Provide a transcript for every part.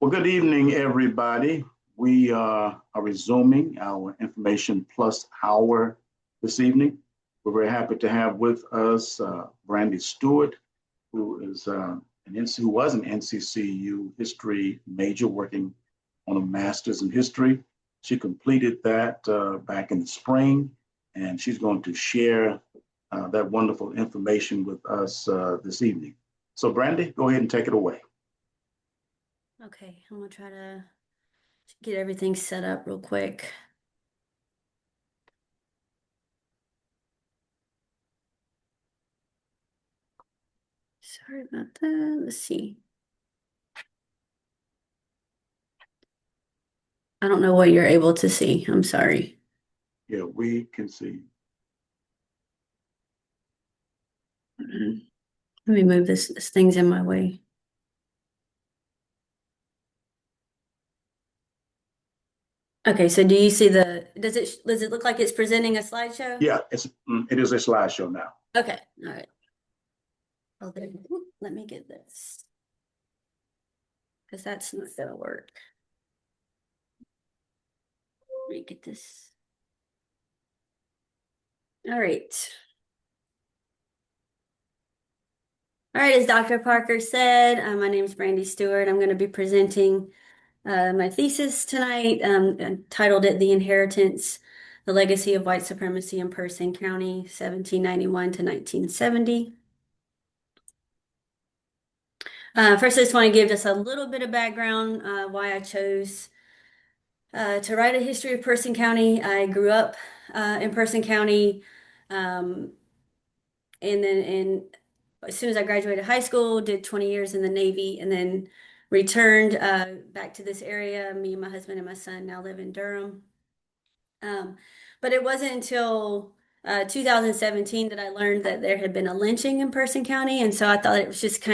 Well, good evening, everybody. We are resuming our Information Plus Hour this evening. We're very happy to have with us Brandy Stewart, who is who was an NCCU history major working on a master's in history. She completed that back in the spring, and she's going to share that wonderful information with us this evening. So, Brandy, go ahead and take it away. Okay, I'm gonna try to get everything set up real quick. Sorry about that. Let's see. I don't know what you're able to see. I'm sorry. Yeah, we can see. Let me move this thing's in my way. Okay, so do you see does it look like it's presenting a slideshow? Yeah, it is a slideshow now. Okay, all right. Oh, let me get this. Because that's not gonna work. Let me get this. All right. All right, as Dr. Parker said, my name is Brandy Stewart. I'm going to be presenting my thesis tonight. And titled it The Inheritance, the Legacy of White Supremacy in Person County, 1791 to 1970. First, I just want to give just a little bit of background why I chose to write a history of Person County. I grew up in Person County, um, and then as soon as I graduated high school, did 20 years in the Navy, and then returned back to this area. Me and my husband and my son now live in Durham. Um, but it wasn't until 2017 that I learned that there had been a lynching in Person County, and so I thought it was just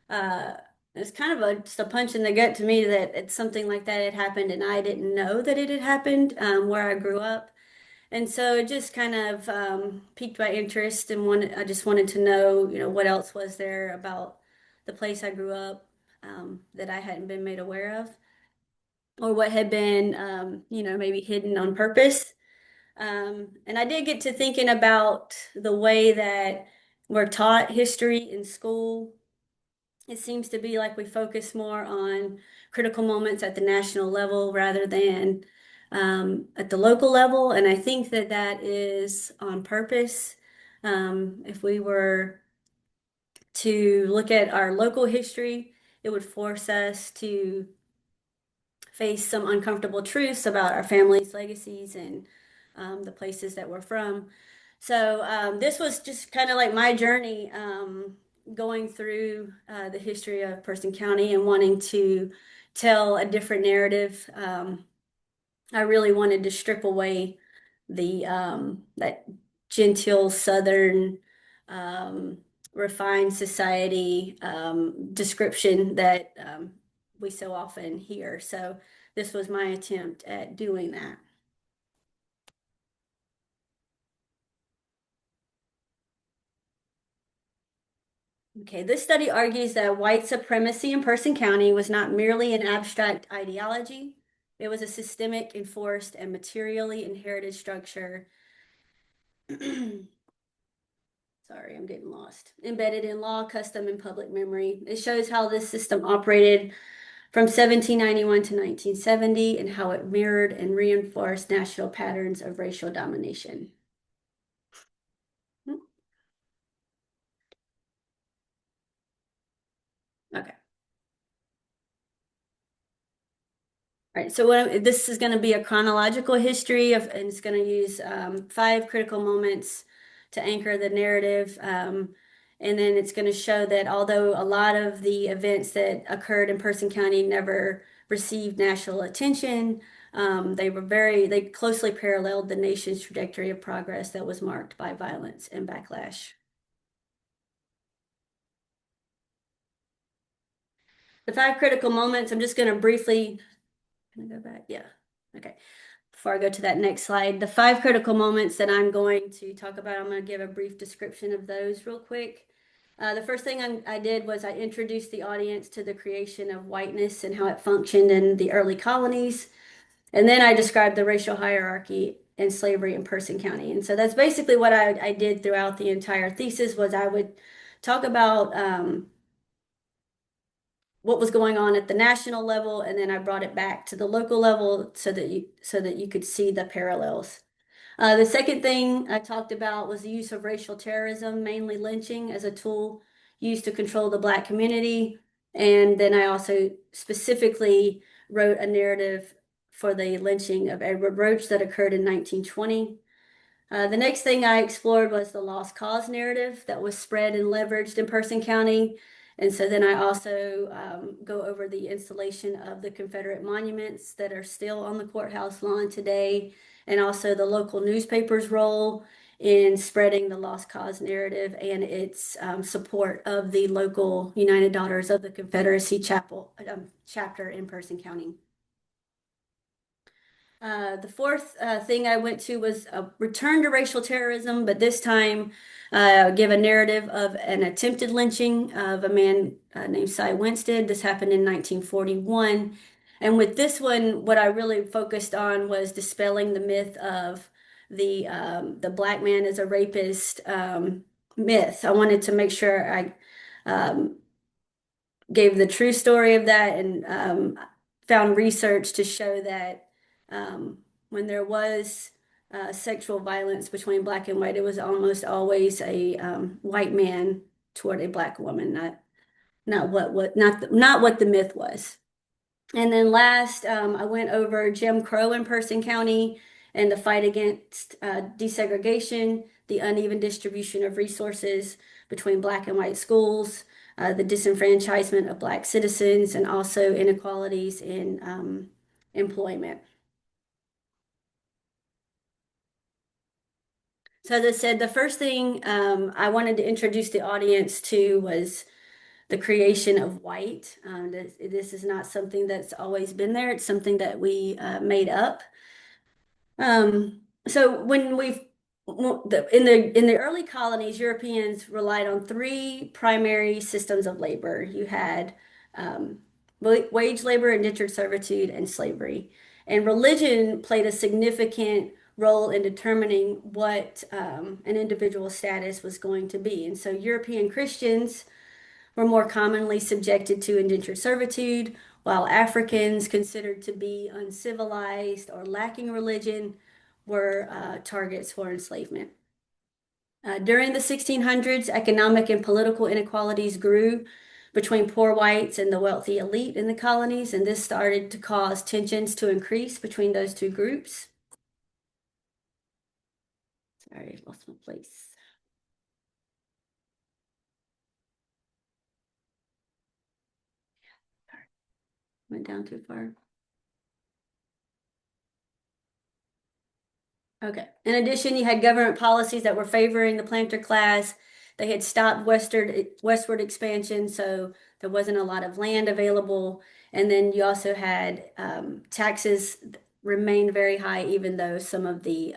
uh, it's kind of just a punch in the gut to me that it's something like that had happened, and I didn't know that it had happened where I grew up. And so it just kind of piqued my interest and I just wanted to know, what else was there about the place I grew up that I hadn't been made aware of, or what had been, maybe hidden on purpose. And I did get to thinking about the way that we're taught history in school. It seems to be like we focus more on critical moments at the national level rather than at the local level. And I think that that is on purpose. If we were to look at our local history, it would force us to face some uncomfortable truths about our family's legacies and the places that we're from. So this was just kind of like my journey going through the history of Person County and wanting to tell a different narrative. I really wanted to strip away the that genteel Southern um, refined society description that we so often hear. So this was my attempt at doing that. Okay, this study argues that white supremacy in Person County was not merely an abstract ideology. It was a systemic, enforced, and materially inherited structure. Sorry, I'm getting lost. Embedded in law, custom, and public memory. It shows how this system operated from 1791 to 1970 and how it mirrored and reinforced national patterns of racial domination. Okay. All right, so this is going to be a chronological history and it's going to use 5 critical moments to anchor the narrative. And then it's going to show that although a lot of the events that occurred in Person County never received national attention, they closely paralleled the nation's trajectory of progress that was marked by violence and backlash. The 5 critical moments, I'm just going to briefly, can I go back? Yeah, okay. Before I go to that next slide, the 5 critical moments that I'm going to talk about, I'm going to give a brief description of those real quick. The first thing I did was I introduced the audience to the creation of whiteness and how it functioned in the early colonies. And then I described the racial hierarchy and slavery in Person County. And so that's basically what I did throughout the entire thesis was I would talk about what was going on at the national level, and then I brought it back to the local level so that you could see the parallels. The second thing I talked about was the use of racial terrorism, mainly lynching, as a tool used to control the Black community. And then I also specifically wrote a narrative for the lynching of Edward Roach that occurred in 1920. The next thing I explored was the lost cause narrative that was spread and leveraged in Person County. And so then I also go over the installation of the Confederate monuments that are still on the courthouse lawn today, and also the local newspaper's role in spreading the lost cause narrative and its support of the local United Daughters of the Confederacy chapter in Person County. The fourth thing I went to was a return to racial terrorism, but this time give a narrative of an attempted lynching of a man named Cy Winstead. This happened in 1941. And with this one, what I really focused on was dispelling the myth of the black man as a rapist myth. I wanted to make sure I gave the true story of that and found research to show that when there was sexual violence between black and white, it was almost always a white man toward a black woman, not what the myth was. And then last, I went over Jim Crow in Person County and the fight against desegregation, the uneven distribution of resources between black and white schools, the disenfranchisement of black citizens, and also inequalities in employment. So as I said, the first thing I wanted to introduce the audience to was the creation of white. This is not something that's always been there. It's something that we made up. So when we've in the early colonies, Europeans relied on three primary systems of labor. You had um, wage labor, indentured servitude, and slavery. And religion played a significant role in determining what an individual's status was going to be. And so European Christians were more commonly subjected to indentured servitude, while Africans considered to be uncivilized or lacking religion were targets for enslavement. During the 1600s, economic and political inequalities grew between poor whites and the wealthy elite in the colonies, and this started to cause tensions to increase between those two groups. Sorry, I lost my place. Went down too far. Okay. In addition, you had government policies that were favoring the planter class. They had stopped westward expansion, so there wasn't a lot of land available. And then you also had taxes remained very high, even though some of the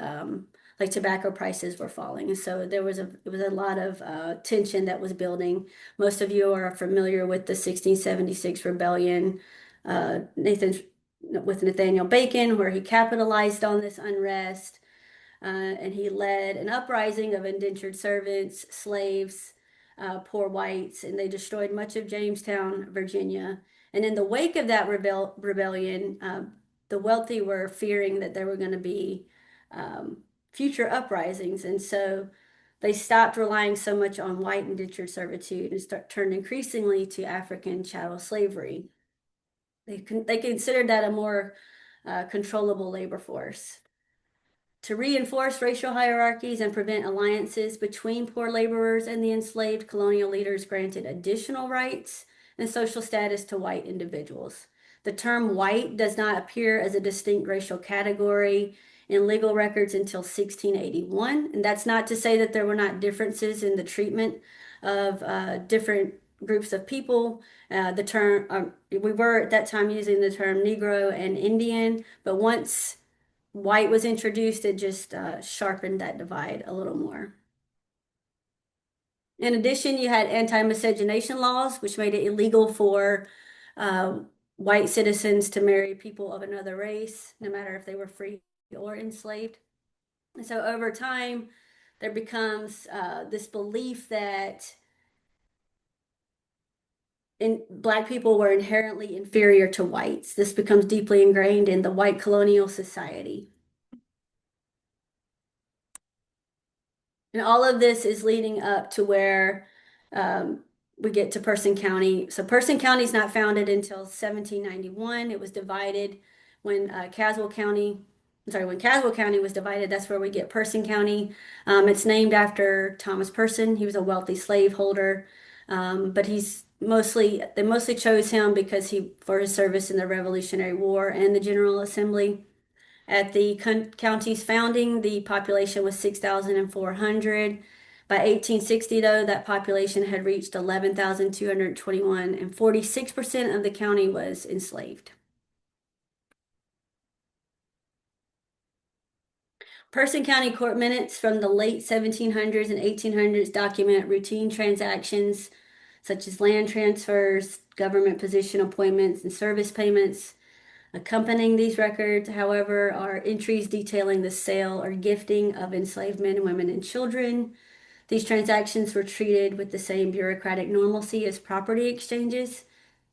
like tobacco prices were falling. And so it was a lot of tension that was building. Most of you are familiar with the 1676 rebellion, with Nathaniel Bacon, where he capitalized on this unrest. And he led an uprising of indentured servants, slaves, poor whites, and they destroyed much of Jamestown, Virginia. And in the wake of that rebellion, the wealthy were fearing that there were going to be future uprisings. And so they stopped relying so much on white indentured servitude and turned increasingly to African chattel slavery. They considered that a more controllable labor force. To reinforce racial hierarchies and prevent alliances between poor laborers and the enslaved, colonial leaders granted additional rights and social status to white individuals. The term white does not appear as a distinct racial category in legal records until 1681. And that's not to say that there were not differences in the treatment of different groups of people. We were at that time using the term Negro and Indian, but once white was introduced, it just sharpened that divide a little more. In addition, you had anti-miscegenation laws, which made it illegal for uh, white citizens to marry people of another race, no matter if they were free or enslaved. And so over time, there becomes this belief that Black people were inherently inferior to whites. This becomes deeply ingrained in the white colonial society. And all of this is leading up to where um, we get to Person County. So Person County is not founded until 1791. It was divided when when Caswell County was divided, that's where we get Person County. It's named after Thomas Person. He was a wealthy slaveholder, but they mostly chose him because for his service in the Revolutionary War and the General Assembly. At the county's founding, the population was 6,400. By 1860, though, that population had reached 11,221, and 46% of the county was enslaved. Person County court minutes from the late 1700s and 1800s document routine transactions such as land transfers, government position appointments, and service payments. Accompanying these records, however, are entries detailing the sale or gifting of enslaved men, women, and children. These transactions were treated with the same bureaucratic normalcy as property exchanges.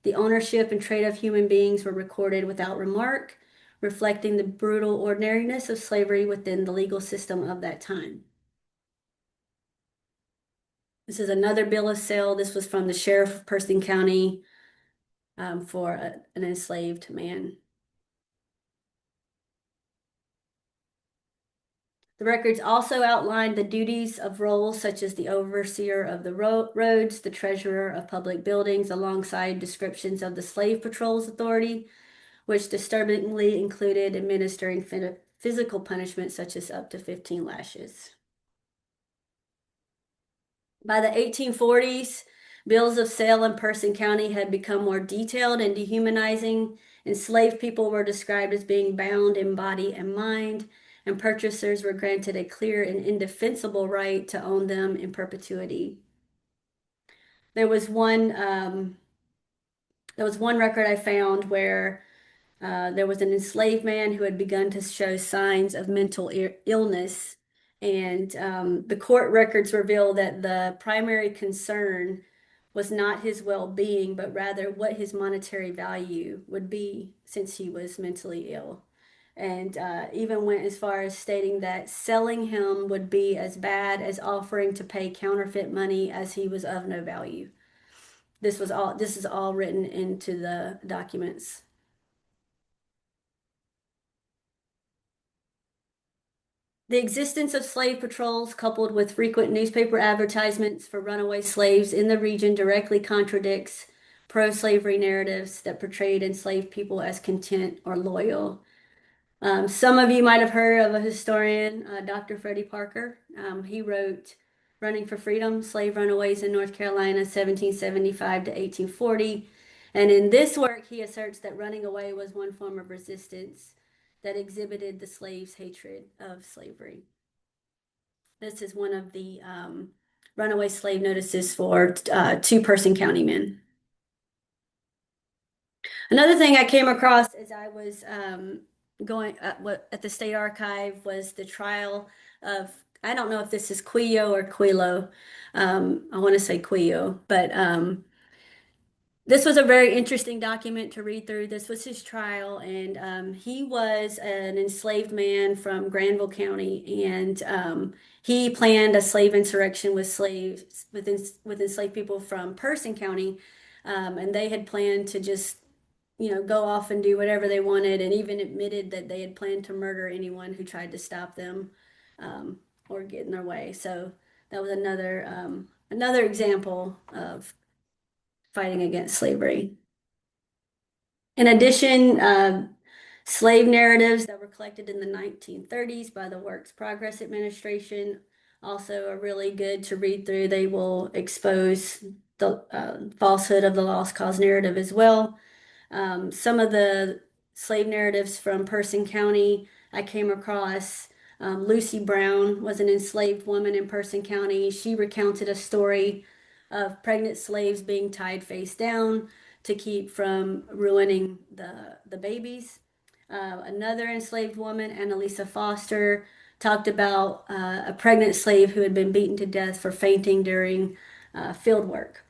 The ownership and trade of human beings were recorded without remark, reflecting the brutal ordinariness of slavery within the legal system of that time. This is another bill of sale. This was from the sheriff of Person County for an enslaved man. The records also outlined the duties of roles such as the overseer of the roads, the treasurer of public buildings, alongside descriptions of the Slave Patrol's authority, which disturbingly included administering physical punishment such as up to 15 lashes. By the 1840s, bills of sale in Person County had become more detailed and dehumanizing. Enslaved people were described as being bound in body and mind, and purchasers were granted a clear and indefensible right to own them in perpetuity. There was one record I found where there was an enslaved man who had begun to show signs of mental illness, and the court records reveal that the primary concern was not his well-being, but rather what his monetary value would be since he was mentally ill. And even went as far as stating that selling him would be as bad as offering to pay counterfeit money as he was of no value. This is all written into the documents. The existence of slave patrols, coupled with frequent newspaper advertisements for runaway slaves in the region, directly contradicts pro-slavery narratives that portrayed enslaved people as content or loyal. Some of you might have heard of a historian, Dr. Freddie Parker. He wrote Running for Freedom, Slave Runaways in North Carolina, 1775 to 1840. And in this work, he asserts that running away was one form of resistance that exhibited the slaves' hatred of slavery. This is one of the runaway slave notices for two Person County men. Another thing I came across as I was going at the state archive was the trial of, I don't know if this is Quillo or Quillo. I want to say Quillo, but this was a very interesting document to read through. This was his trial, and he was an enslaved man from Granville County, and he planned a slave insurrection with slaves with enslaved people from Person County, and they had planned to just, go off and do whatever they wanted, and even admitted that they had planned to murder anyone who tried to stop them or get in their way. So that was another example of fighting against slavery. In addition, slave narratives that were collected in the 1930s by the Works Progress Administration also are really good to read through. They will expose the falsehood of the lost cause narrative as well. Some of the slave narratives from Person County I came across Lucy Brown was an enslaved woman in Person County. She recounted a story of pregnant slaves being tied face down to keep from ruining the babies. Another enslaved woman, Annalisa Foster, talked about a pregnant slave who had been beaten to death for fainting during field work.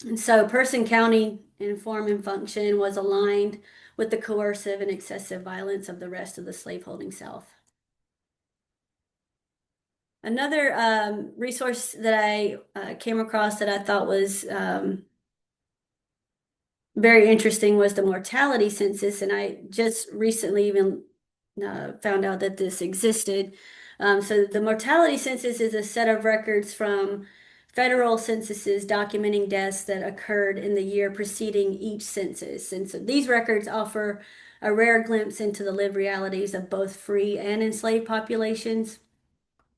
And so Person County in form and function was aligned with the coercive and excessive violence of the rest of the slaveholding South. Another resource that I came across that I thought was very interesting was the mortality census, and I just recently even found out that this existed. So the mortality census is a set of records from federal censuses documenting deaths that occurred in the year preceding each census. And so these records offer a rare glimpse into the lived realities of both free and enslaved populations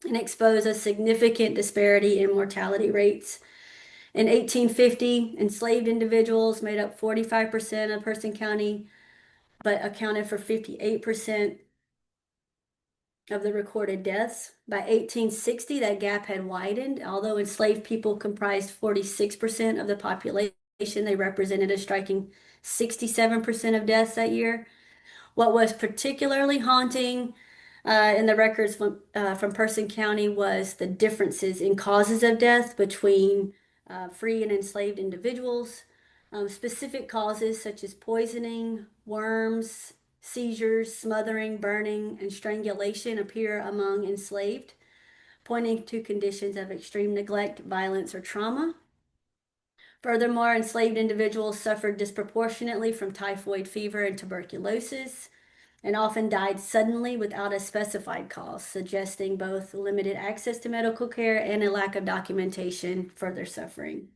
and expose a significant disparity in mortality rates. In 1850, enslaved individuals made up 45% of Person County, but accounted for 58% of the recorded deaths. By 1860, that gap had widened. Although enslaved people comprised 46% of the population, they represented a striking 67% of deaths that year. What was particularly haunting in the records from Person County was the differences in causes of death between free and enslaved individuals. Specific causes such as poisoning, worms, seizures, smothering, burning, and strangulation appear among enslaved, pointing to conditions of extreme neglect, violence, or trauma. Furthermore, enslaved individuals suffered disproportionately from typhoid fever and tuberculosis, and often died suddenly without a specified cause, suggesting both limited access to medical care and a lack of documentation for their suffering.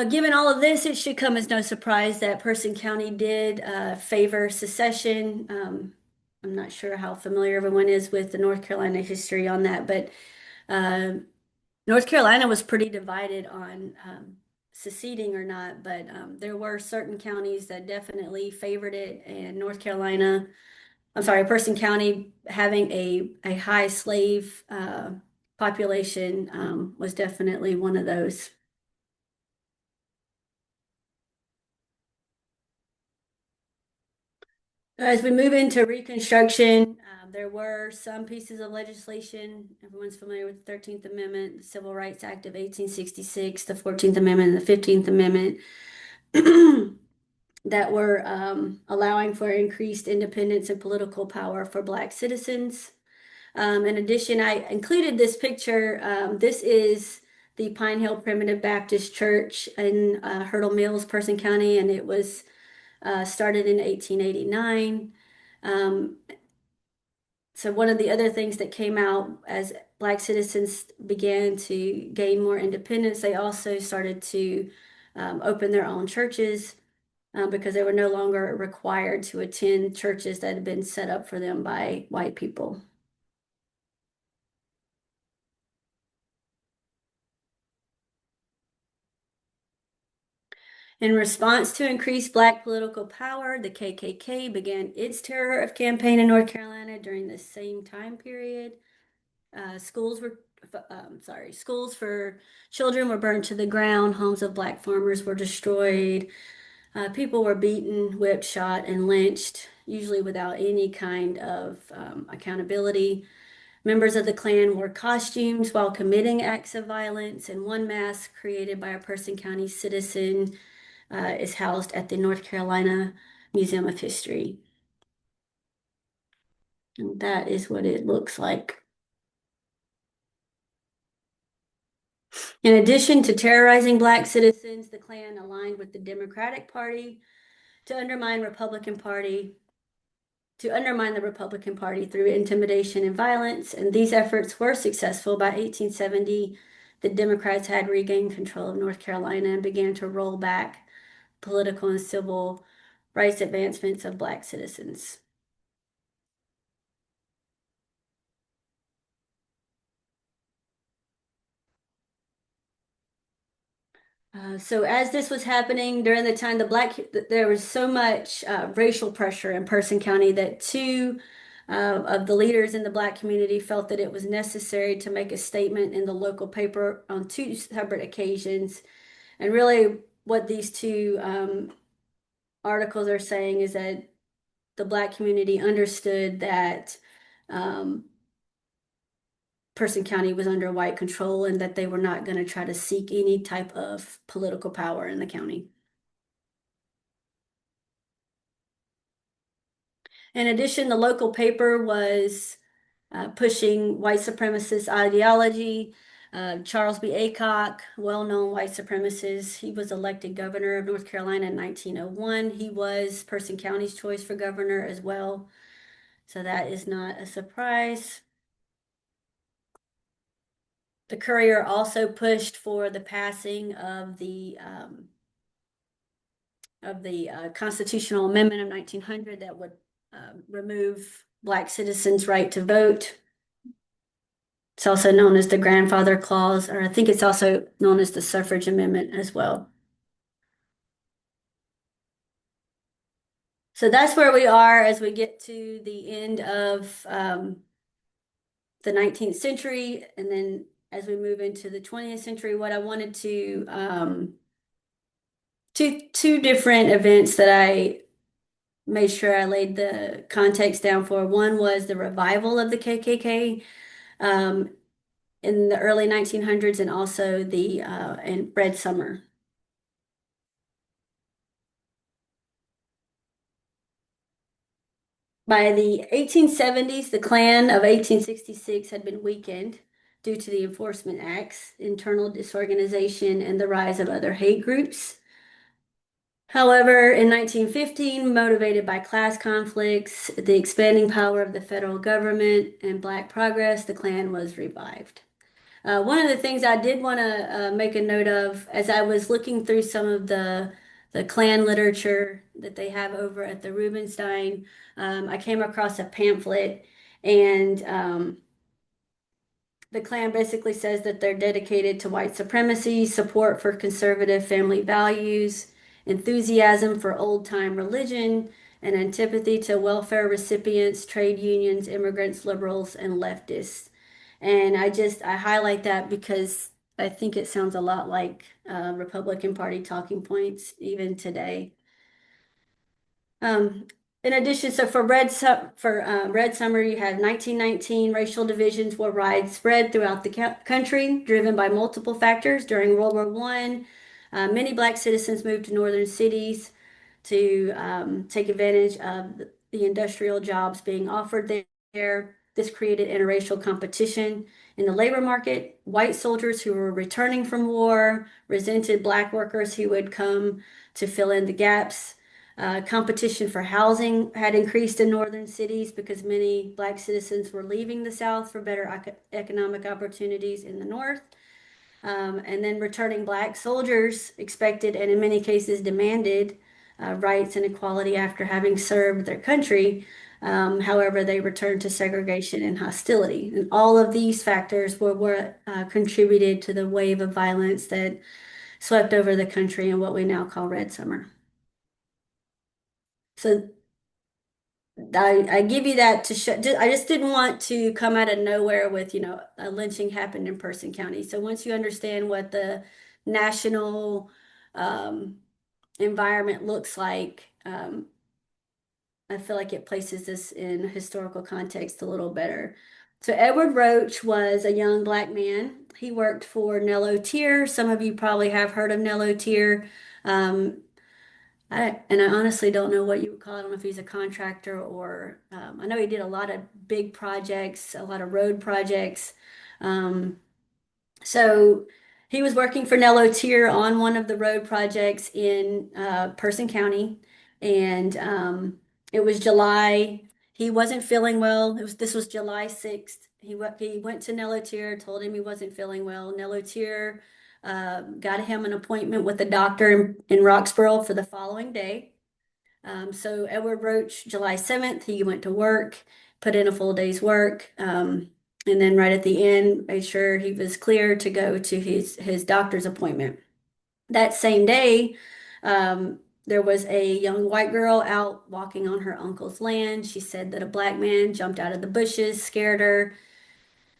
Given all of this, it should come as no surprise that Person County did favor secession. I'm not sure how familiar everyone is with the North Carolina history on that, but uh, North Carolina was pretty divided on seceding or not, but there were certain counties that definitely favored it, and Person County having a high slave population was definitely one of those. As we move into Reconstruction, there were some pieces of legislation. Everyone's familiar with the 13th Amendment, the Civil Rights Act of 1866, the 14th Amendment, and the 15th Amendment that were allowing for increased independence and political power for Black citizens. In addition, I included this picture. This is the Pine Hill Primitive Baptist Church in Hurdle Mills, Person County, and it was started in 1889. Um, so one of the other things that came out as Black citizens began to gain more independence, they also started to open their own churches because they were no longer required to attend churches that had been set up for them by white people. In response to increased Black political power, the KKK began its terror of campaign in North Carolina during the same time period. Schools for children were burned to the ground. Homes of Black farmers were destroyed. People were beaten, whipped, shot, and lynched, usually without any kind of accountability. Members of the Klan wore costumes while committing acts of violence, and one mask created by a Person County citizen is housed at the North Carolina Museum of History. And that is what it looks like. In addition to terrorizing Black citizens, the Klan aligned with the Democratic Party to undermine the Republican Party through intimidation and violence, and these efforts were successful. By 1870, the Democrats had regained control of North Carolina and began to roll back political and civil rights advancements of Black citizens. So as this was happening during the time, there was so much racial pressure in Person County that two of the leaders in the Black community felt that it was necessary to make a statement in the local paper on two separate occasions. And really, what these two articles are saying is that the Black community understood that um, Person County was under white control and that they were not going to try to seek any type of political power in the county. In addition, the local paper was pushing white supremacist ideology. Charles B. Aycock, well-known white supremacist, he was elected governor of North Carolina in 1901. He was Person County's choice for governor as well. So that is not a surprise. The Courier also pushed for the passing of the constitutional amendment of 1900 that would remove Black citizens' right to vote. It's also known as the grandfather clause, or I think it's also known as the suffrage amendment as well. So that's where we are as we get to the end of the 19th century. And then as we move into the 20th century, what I wanted to, two different events that I made sure I laid the context down for. One was the revival of the KKK um, in the early 1900s, and also the and Red Summer. By the 1870s, the Klan of 1866 had been weakened due to the Enforcement Acts, internal disorganization, and the rise of other hate groups. However, in 1915, motivated by class conflicts, the expanding power of the federal government, and Black progress, the Klan was revived. One of the things I did want to make a note of as I was looking through some of the Klan literature that they have over at the Rubenstein, I came across a pamphlet, and the Klan basically says that they're dedicated to white supremacy, support for conservative family values, enthusiasm for old-time religion, and antipathy to welfare recipients, trade unions, immigrants, liberals, and leftists. And I highlight that because I think it sounds a lot like Republican Party talking points even today. Um, in addition, so for Red Summer, you had 1919 racial divisions were widespread throughout the country, driven by multiple factors. During World War I, many Black citizens moved to northern cities to take advantage of the industrial jobs being offered there. This created interracial competition in the labor market. White soldiers who were returning from war resented Black workers who would come to fill in the gaps. Competition for housing had increased in northern cities because many Black citizens were leaving the South for better economic opportunities in the North. And then returning Black soldiers expected and in many cases demanded rights and equality after having served their country. However, they returned to segregation and hostility. And all of these factors were what contributed to the wave of violence that swept over the country in what we now call Red Summer. So I give you that to show. I just didn't want to come out of nowhere with, a lynching happened in Person County. So once you understand what the national um, environment looks like, I feel like it places this in historical context a little better. So Edward Roach was a young Black man. He worked for Nello Tier. Some of you probably have heard of Nello Tier. Um, I honestly don't know what you would call it. I don't know if he's a contractor or I know he did a lot of big projects, a lot of road projects. Um, so he was working for Nello Tier on one of the road projects in Person County, and it was July. He wasn't feeling well. This was July 6th. He went to Nello Tier, told him he wasn't feeling well. Nello Tier got him an appointment with a doctor in Roxborough for the following day. So Edward Roach, July 7th, he went to work, put in a full day's work, and then right at the end, made sure he was clear to go to his doctor's appointment. That same day, there was a young white girl out walking on her uncle's land. She said that a black man jumped out of the bushes, scared her,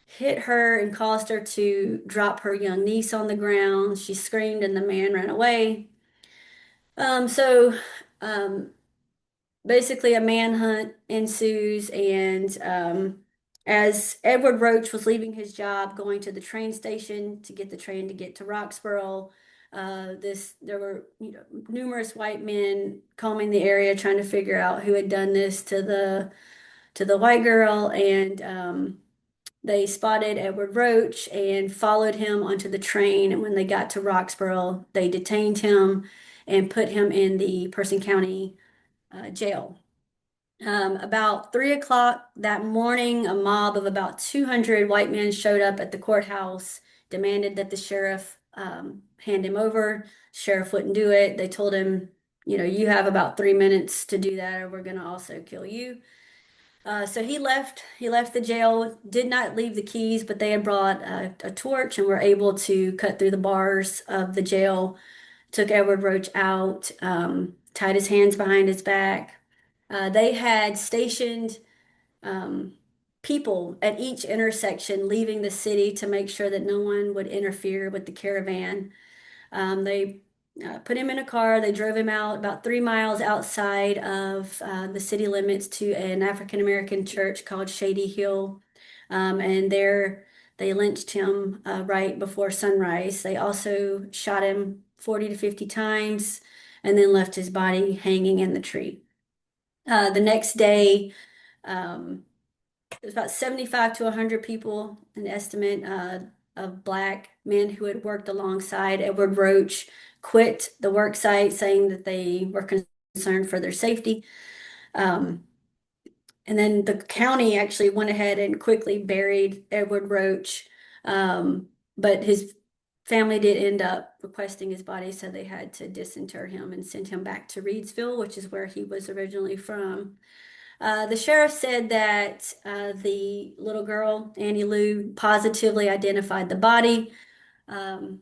hit her, and caused her to drop her young niece on the ground. She screamed, and the man ran away. So basically, a manhunt ensues, and as Edward Roach was leaving his job, going to the train station to get the train to get to Roxborough, there were numerous white men combing the area trying to figure out who had done this to the white girl, and they spotted Edward Roach and followed him onto the train. And when they got to Roxborough, they detained him and put him in the Person County jail. About 3 o'clock that morning, a mob of about 200 white men showed up at the courthouse, demanded that the sheriff hand him over. Sheriff wouldn't do it. They told him, you have about 3 minutes to do that, or we're going to also kill you. So he left. He left the jail, did not leave the keys, but they had brought a torch and were able to cut through the bars of the jail, took Edward Roach out, tied his hands behind his back. They had stationed um, people at each intersection leaving the city to make sure that no one would interfere with the caravan. They put him in a car. They drove him out about 3 miles outside of the city limits to an African American church called Shady Hill. And there they lynched him right before sunrise. They also shot him 40 to 50 times and then left his body hanging in the tree. The next day, um, there's about 75 to 100 people, an estimate of black men who had worked alongside Edward Roach, quit the work site saying that they were concerned for their safety. Um, and then the county actually went ahead and quickly buried Edward Roach. But his family did end up requesting his body, so they had to disinter him and send him back to Reedsville, which is where he was originally from. The sheriff said that the little girl, Annie Lou, positively identified the body, um,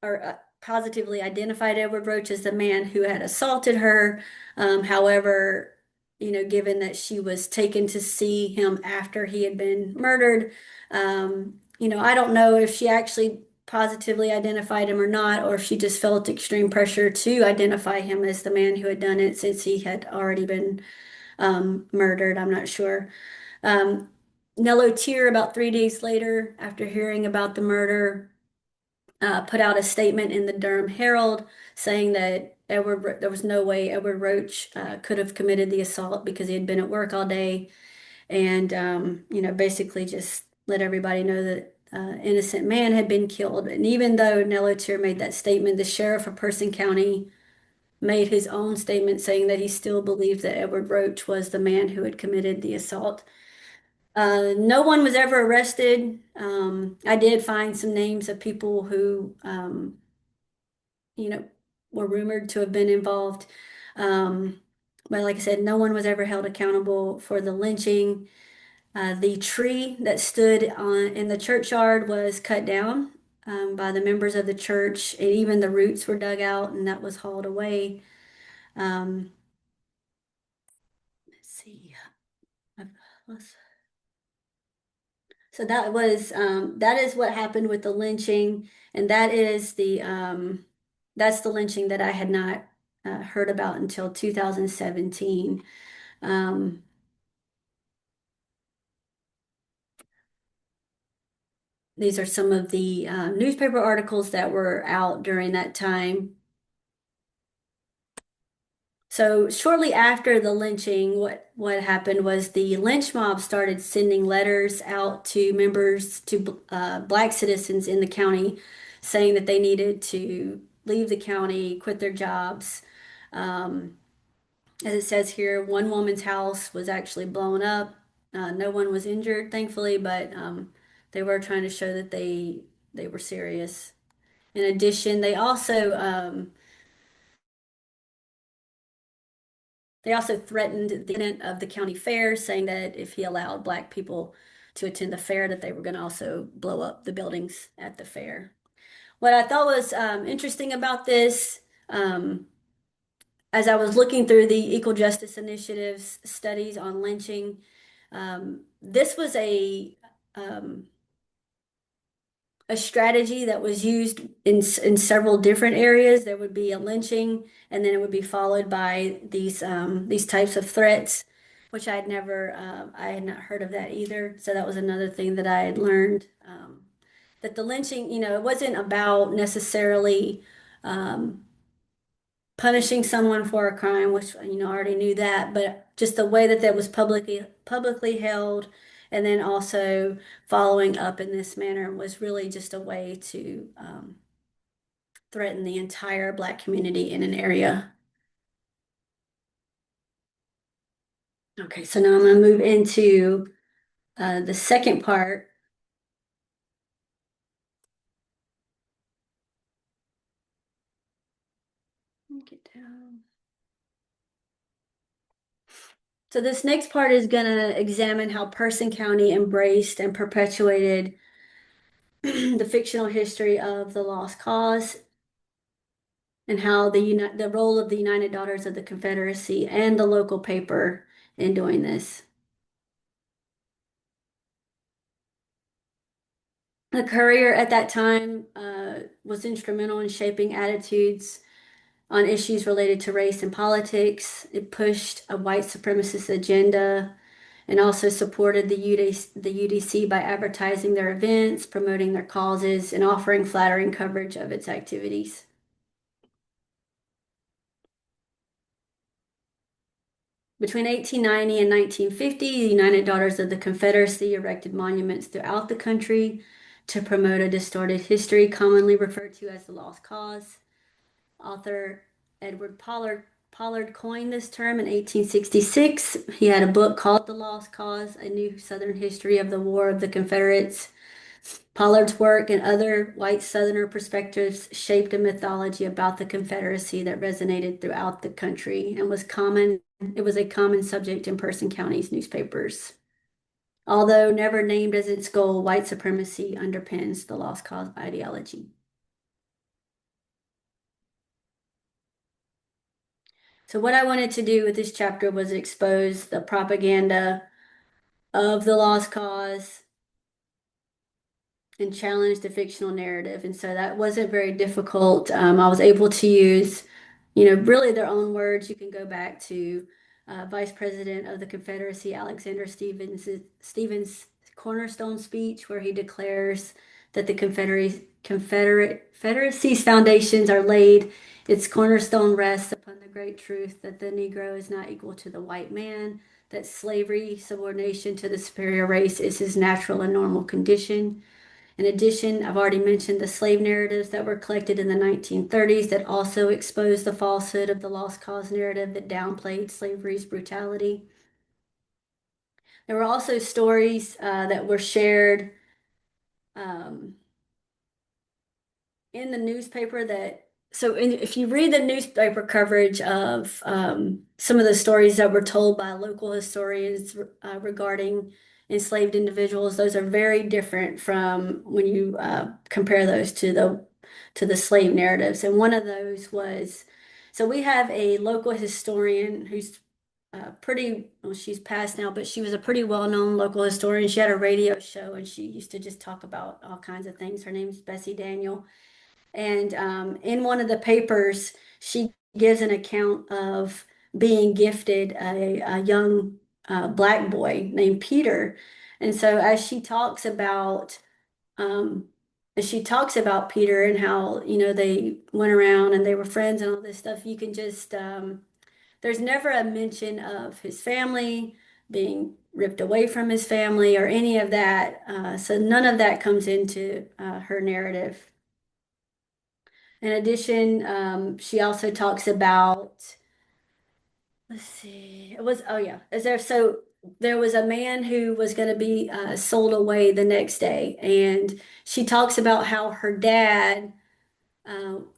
or positively identified Edward Roach as the man who had assaulted her. However, given that she was taken to see him after he had been murdered, I don't know if she actually positively identified him or not, or if she just felt extreme pressure to identify him as the man who had done it since he had already been murdered. I'm not sure. Um, Nello Tier, about 3 days later, after hearing about the murder, put out a statement in the Durham Herald saying that there was no way Edward Roach could have committed the assault because he had been at work all day, and basically just let everybody know that innocent man had been killed. And even though Nello Tier made that statement, the sheriff of Person County made his own statement saying that he still believed that Edward Roach was the man who had committed the assault. No one was ever arrested. I did find some names of people who, you know, were rumored to have been involved. Um, but like I said, no one was ever held accountable for the lynching. The tree that stood in the churchyard was cut down by the members of the church, and even the roots were dug out, and that was hauled away. Um, let's see. I've lost- So that is what happened with the lynching, and that's the lynching that I had not heard about until 2017. Um, these are some of the newspaper articles that were out during that time. So shortly after the lynching, what happened was the lynch mob started sending letters out to members, to black citizens in the county, saying that they needed to leave the county, quit their jobs. Um, as it says here, one woman's house was actually blown up. No one was injured, thankfully, but they were trying to show that they were serious. In addition, they also threatened the tenant of the county fair, saying that if he allowed black people to attend the fair, that they were going to also blow up the buildings at the fair. What I thought was interesting about this, as I was looking through the Equal Justice Initiative's studies on lynching, this was um, a strategy that was used in several different areas. There would be a lynching, and then it would be followed by these types of threats, which I had not heard of that either. So that was another thing that I had learned, that the lynching, it wasn't about necessarily um, punishing someone for a crime, which I already knew that, but just the way that that was publicly held, and then also following up in this manner was really just a way to threaten the entire Black community in an area. Okay, so now I'm going to move into the second part. Let me get down. So this next part is going to examine how Person County embraced and perpetuated the fictional history of the lost cause, and how the role of the United Daughters of the Confederacy and the local paper in doing this. The Courier at that time was instrumental in shaping attitudes on issues related to race and politics. It pushed a white supremacist agenda and also supported the UDC by advertising their events, promoting their causes, and offering flattering coverage of its activities. Between 1890 and 1950, the United Daughters of the Confederacy erected monuments throughout the country to promote a distorted history commonly referred to as the lost cause. Author Edward Pollard coined this term in 1866. He had a book called The Lost Cause, A New Southern History of the War of the Confederates. Pollard's work and other white Southerner perspectives shaped a mythology about the Confederacy that resonated throughout the country and was common. It was a common subject in Person County's newspapers. Although never named as its goal, white supremacy underpins the lost cause ideology. So what I wanted to do with this chapter was expose the propaganda of the lost cause and challenge the fictional narrative. And so that wasn't very difficult. I was able to use, really their own words. You can go back to Vice President of the Confederacy, Alexander Stevens' cornerstone speech, where he declares that the Confederacy's foundations are laid. Its cornerstone rests upon the great truth that the Negro is not equal to the white man, that slavery, subordination to the superior race, is his natural and normal condition. In addition, I've already mentioned the slave narratives that were collected in the 1930s that also exposed the falsehood of the lost cause narrative that downplayed slavery's brutality. There were also stories that were shared um, in the newspaper if you read the newspaper coverage of some of the stories that were told by local historians regarding enslaved individuals, those are very different from when you compare those to the slave narratives. And one of those was, so we have a local historian who's well, she's passed now, but she was a pretty well-known local historian. She had a radio show and she used to just talk about all kinds of things. Her name's Bessie Daniel. And in one of the papers, she gives an account of being gifted a young Black boy named Peter. And so um, as she talks about Peter and how, they went around and they were friends and all this stuff, you can just, there's never a mention of his family being ripped away from his family or any of that. So none of that comes into her narrative. In addition, she also talks about, let's see, oh yeah, there was a man who was going to be sold away the next day, and she talks about how her dad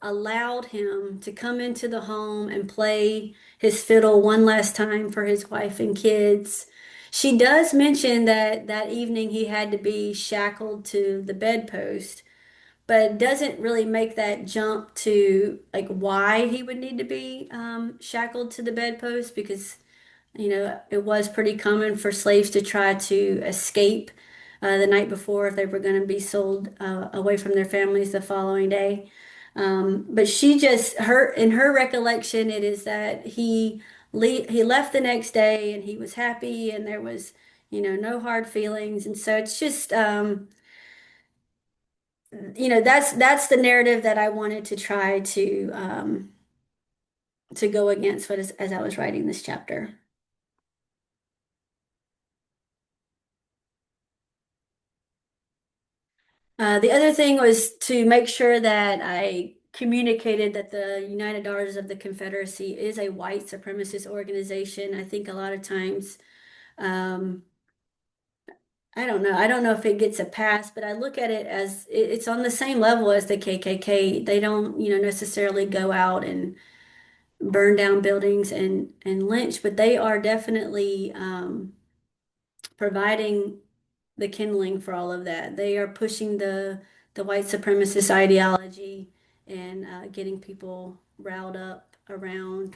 allowed him to come into the home and play his fiddle one last time for his wife and kids. She does mention that that evening he had to be shackled to the bedpost. but doesn't really make that jump to like why he would need to be shackled to the bedpost because it was pretty common for slaves to try to escape the night before if they were going to be sold away from their families the following day. But she just in her recollection, it is that he left the next day and he was happy and there was no hard feelings, and so it's just that's the narrative that I wanted to try to go against as I was writing this chapter. The other thing was to make sure that I communicated that the United Daughters of the Confederacy is a white supremacist organization. I think a lot of times, um, I don't know. I don't know if it gets a pass, but I look at it as it's on the same level as the KKK. They don't, necessarily go out and burn down buildings and lynch, but they are definitely providing the kindling for all of that. They are pushing the white supremacist ideology and getting people riled up around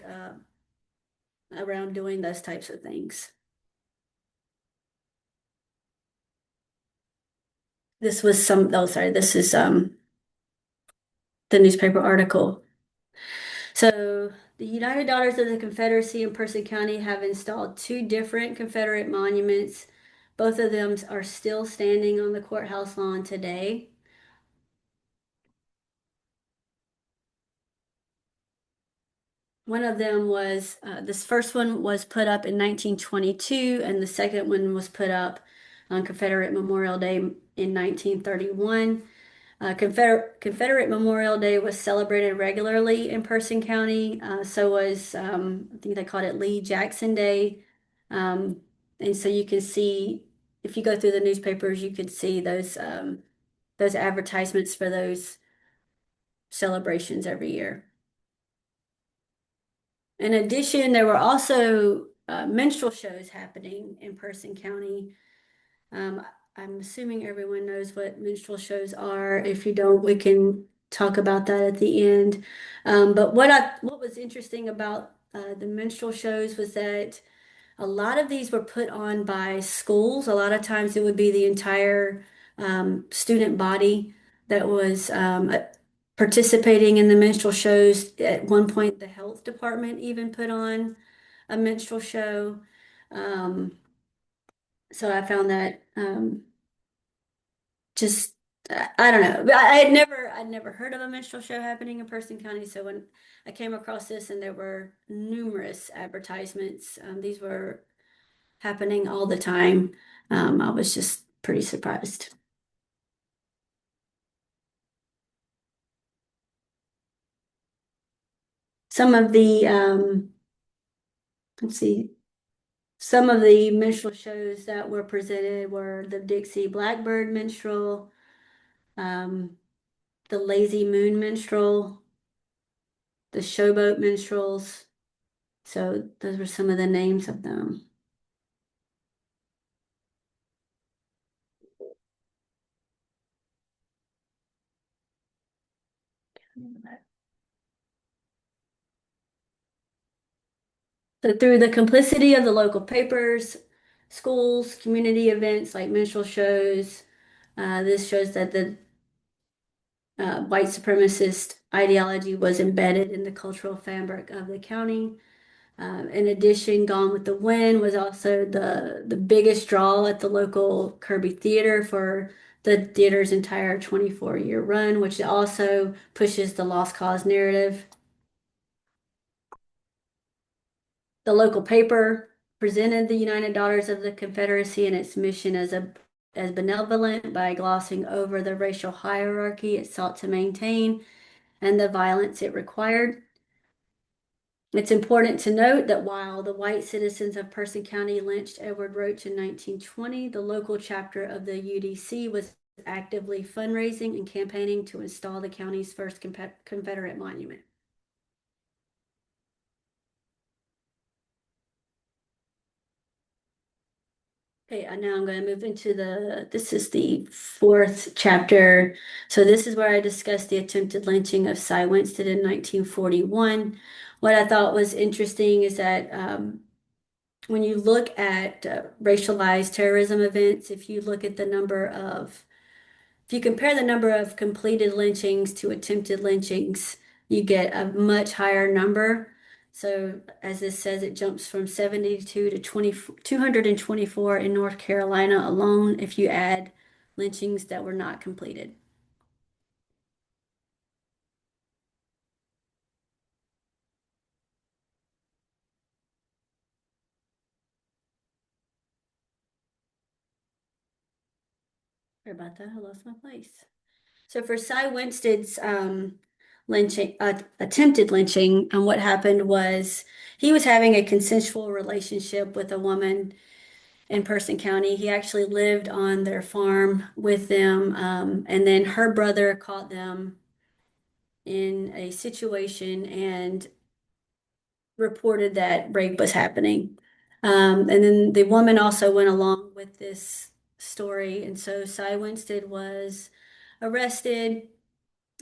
doing those types of things. This was oh, sorry, this is the newspaper article. So the United Daughters of the Confederacy in Person County have installed two different Confederate monuments. Both of them are still standing on the courthouse lawn today. One of them was, this first one was put up in 1922, and the second one was put up on Confederate Memorial Day in 1931. Confederate Memorial Day was celebrated regularly in Person County. So was, I think they called it Lee Jackson Day. Um, and so you can see, if you go through the newspapers, you could see those advertisements for those celebrations every year. In addition, there were also minstrel shows happening in Person County. Um, I'm assuming everyone knows what minstrel shows are. If you don't, we can talk about that at the end. But what was interesting about the minstrel shows was that a lot of these were put on by schools. A lot of times it would be the entire student body that was participating in the minstrel shows. At one point, the health department even put on a minstrel show. Um, so I found that just I don't know. I'd never heard of a minstrel show happening in Person County. So when I came across this and there were numerous advertisements, these were happening all the time. I was just pretty surprised. Some of the let's see, some of the minstrel shows that were presented were the Dixie Blackbird Minstrel, um, the Lazy Moon Minstrel, the Showboat Minstrels. So those were some of the names of them. So through the complicity of the local papers, schools, community events like minstrel shows, this shows that the white supremacist ideology was embedded in the cultural fabric of the county. In addition, Gone with the Wind was also the biggest draw at the local Kirby Theater for the theater's entire 24-year run, which also pushes the lost cause narrative. The local paper presented the United Daughters of the Confederacy and its mission as benevolent by glossing over the racial hierarchy it sought to maintain and the violence it required. It's important to note that while the white citizens of Person County lynched Edward Roach in 1920, the local chapter of the UDC was actively fundraising and campaigning to install the county's first Confederate monument. Okay, now I'm going to move into this is the fourth chapter. So this is where I discussed the attempted lynching of Cy Winston in 1941. What I thought was interesting is that when you look at racialized terrorism events, if you compare the number of completed lynchings to attempted lynchings, you get a much higher number. So as this says, it jumps from 72 to 224 in North Carolina alone if you add lynchings that were not completed. Sorry about that, I lost my place. So for Cy Winstead's attempted lynching, and what happened was he was having a consensual relationship with a woman in Person County. He actually lived on their farm with them, and then her brother caught them in a situation and reported that rape was happening. And then the woman also went along with this story, and so Cy Winstead was arrested.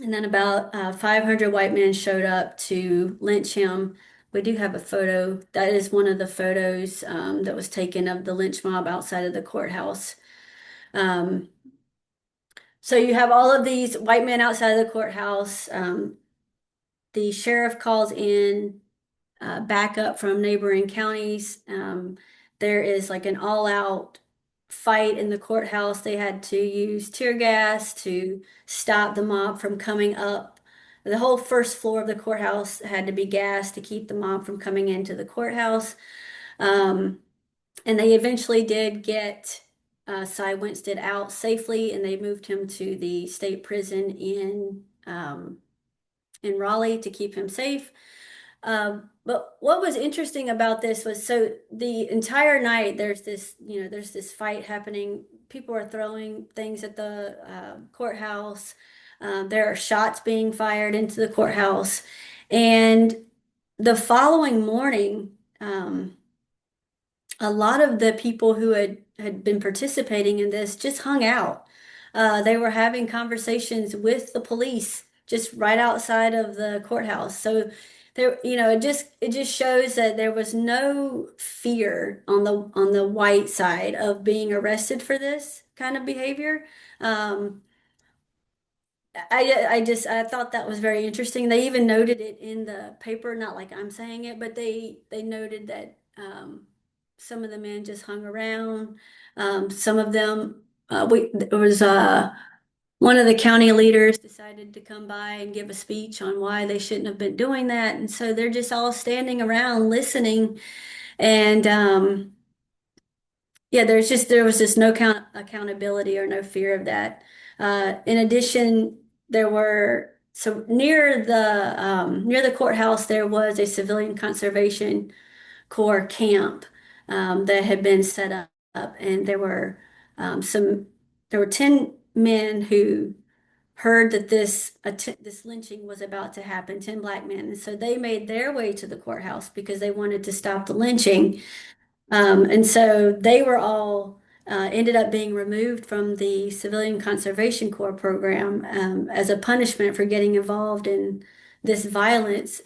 And then about 500 white men showed up to lynch him. We do have a photo. That is one of the photos that was taken of the lynch mob outside of the courthouse. Um, so you have all of these white men outside of the courthouse. The sheriff calls in backup from neighboring counties. There is like an all-out fight in the courthouse. They had to use tear gas to stop the mob from coming up. The whole first floor of the courthouse had to be gassed to keep the mob from coming into the courthouse. Um, and they eventually did get Cy Winstead out safely, and they moved him to the state prison in Raleigh to keep him safe. But what was interesting about this was so the entire night there's this fight happening. People are throwing things at the courthouse. There are shots being fired into the courthouse, and the following morning. A lot of the people who had been participating in this just hung out. They were having conversations with the police just right outside of the courthouse. So there, it just shows that there was no fear on the white side of being arrested for this kind of behavior. Um, I thought that was very interesting. They even noted it in the paper, not like I'm saying it, but they noted that some of the men just hung around. Some of them, there was one of the county leaders decided to come by and give a speech on why they shouldn't have been doing that, and so they're just all standing around listening. And yeah, there was just no accountability or no fear of that. In addition, there were so near the courthouse there was a civilian conservation corps camp that had been set up, and some there were 10 men who heard that this lynching was about to happen, 10 black men, and so they made their way to the courthouse because they wanted to stop the lynching. And so they were all ended up being removed from the Civilian Conservation Corps program as a punishment for getting involved in this violence.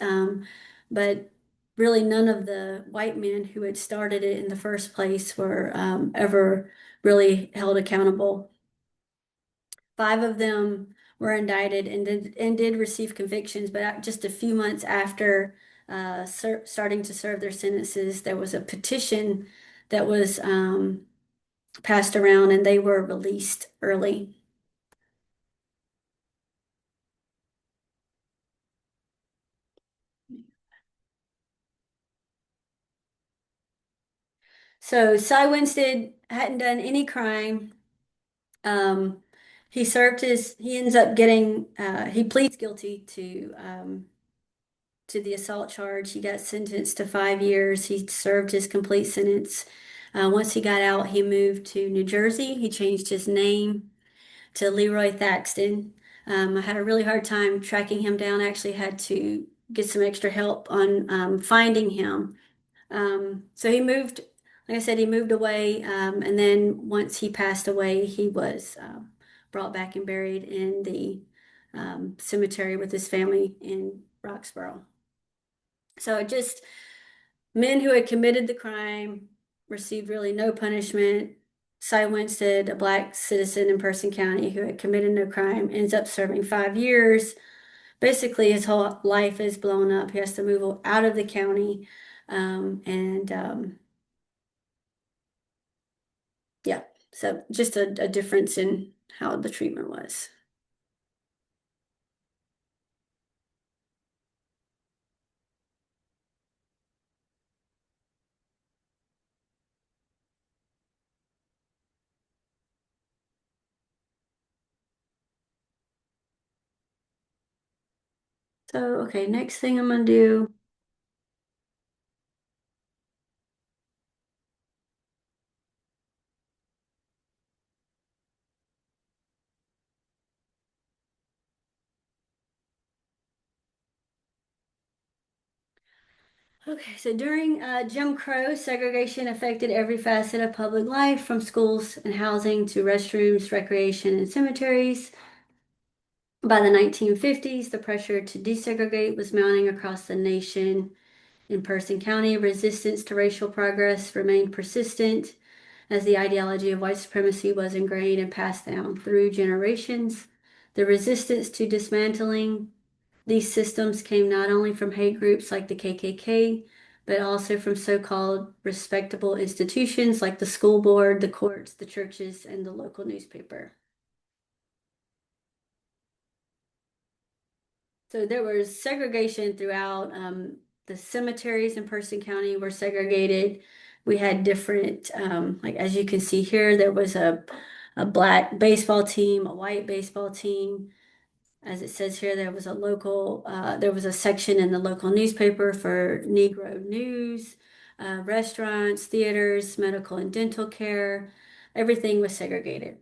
But really, none of the white men who had started it in the first place were ever really held accountable. Five of them were indicted and did receive convictions, but just a few months after starting to serve their sentences, there was a petition that was passed around, and they were released early. So Cy Winstead hadn't done any crime. Um, he ends up getting, he pleads guilty to the assault charge. He got sentenced to 5 years. He served his complete sentence. Once he got out, he moved to New Jersey. He changed his name to Leroy Thaxton. I had a really hard time tracking him down. I actually had to get some extra help on finding him. So he moved like I said, he moved away, and then once he passed away, he was brought back and buried in the cemetery with his family in Roxborough. So just men who had committed the crime received really no punishment. Cy Winstead, a black citizen in Person County who had committed no crime, ends up serving 5 years. Basically, his whole life is blown up. He has to move out of the county. And yeah, so just a difference in how the treatment was. So, okay, next thing I'm gonna do. Okay, so during Jim Crow, segregation affected every facet of public life, from schools and housing to restrooms, recreation, and cemeteries. By the 1950s, the pressure to desegregate was mounting across the nation. In Person County, resistance to racial progress remained persistent as the ideology of white supremacy was ingrained and passed down through generations. The resistance to dismantling these systems came not only from hate groups like the KKK, but also from so-called respectable institutions like the school board, the courts, the churches, and the local newspaper. So there was segregation throughout. The cemeteries in Person County were segregated. We had different, like as you can see here, there was a black baseball team, a white baseball team. As it says here, there was a section in the local newspaper for Negro news, restaurants, theaters, medical and dental care. Everything was segregated.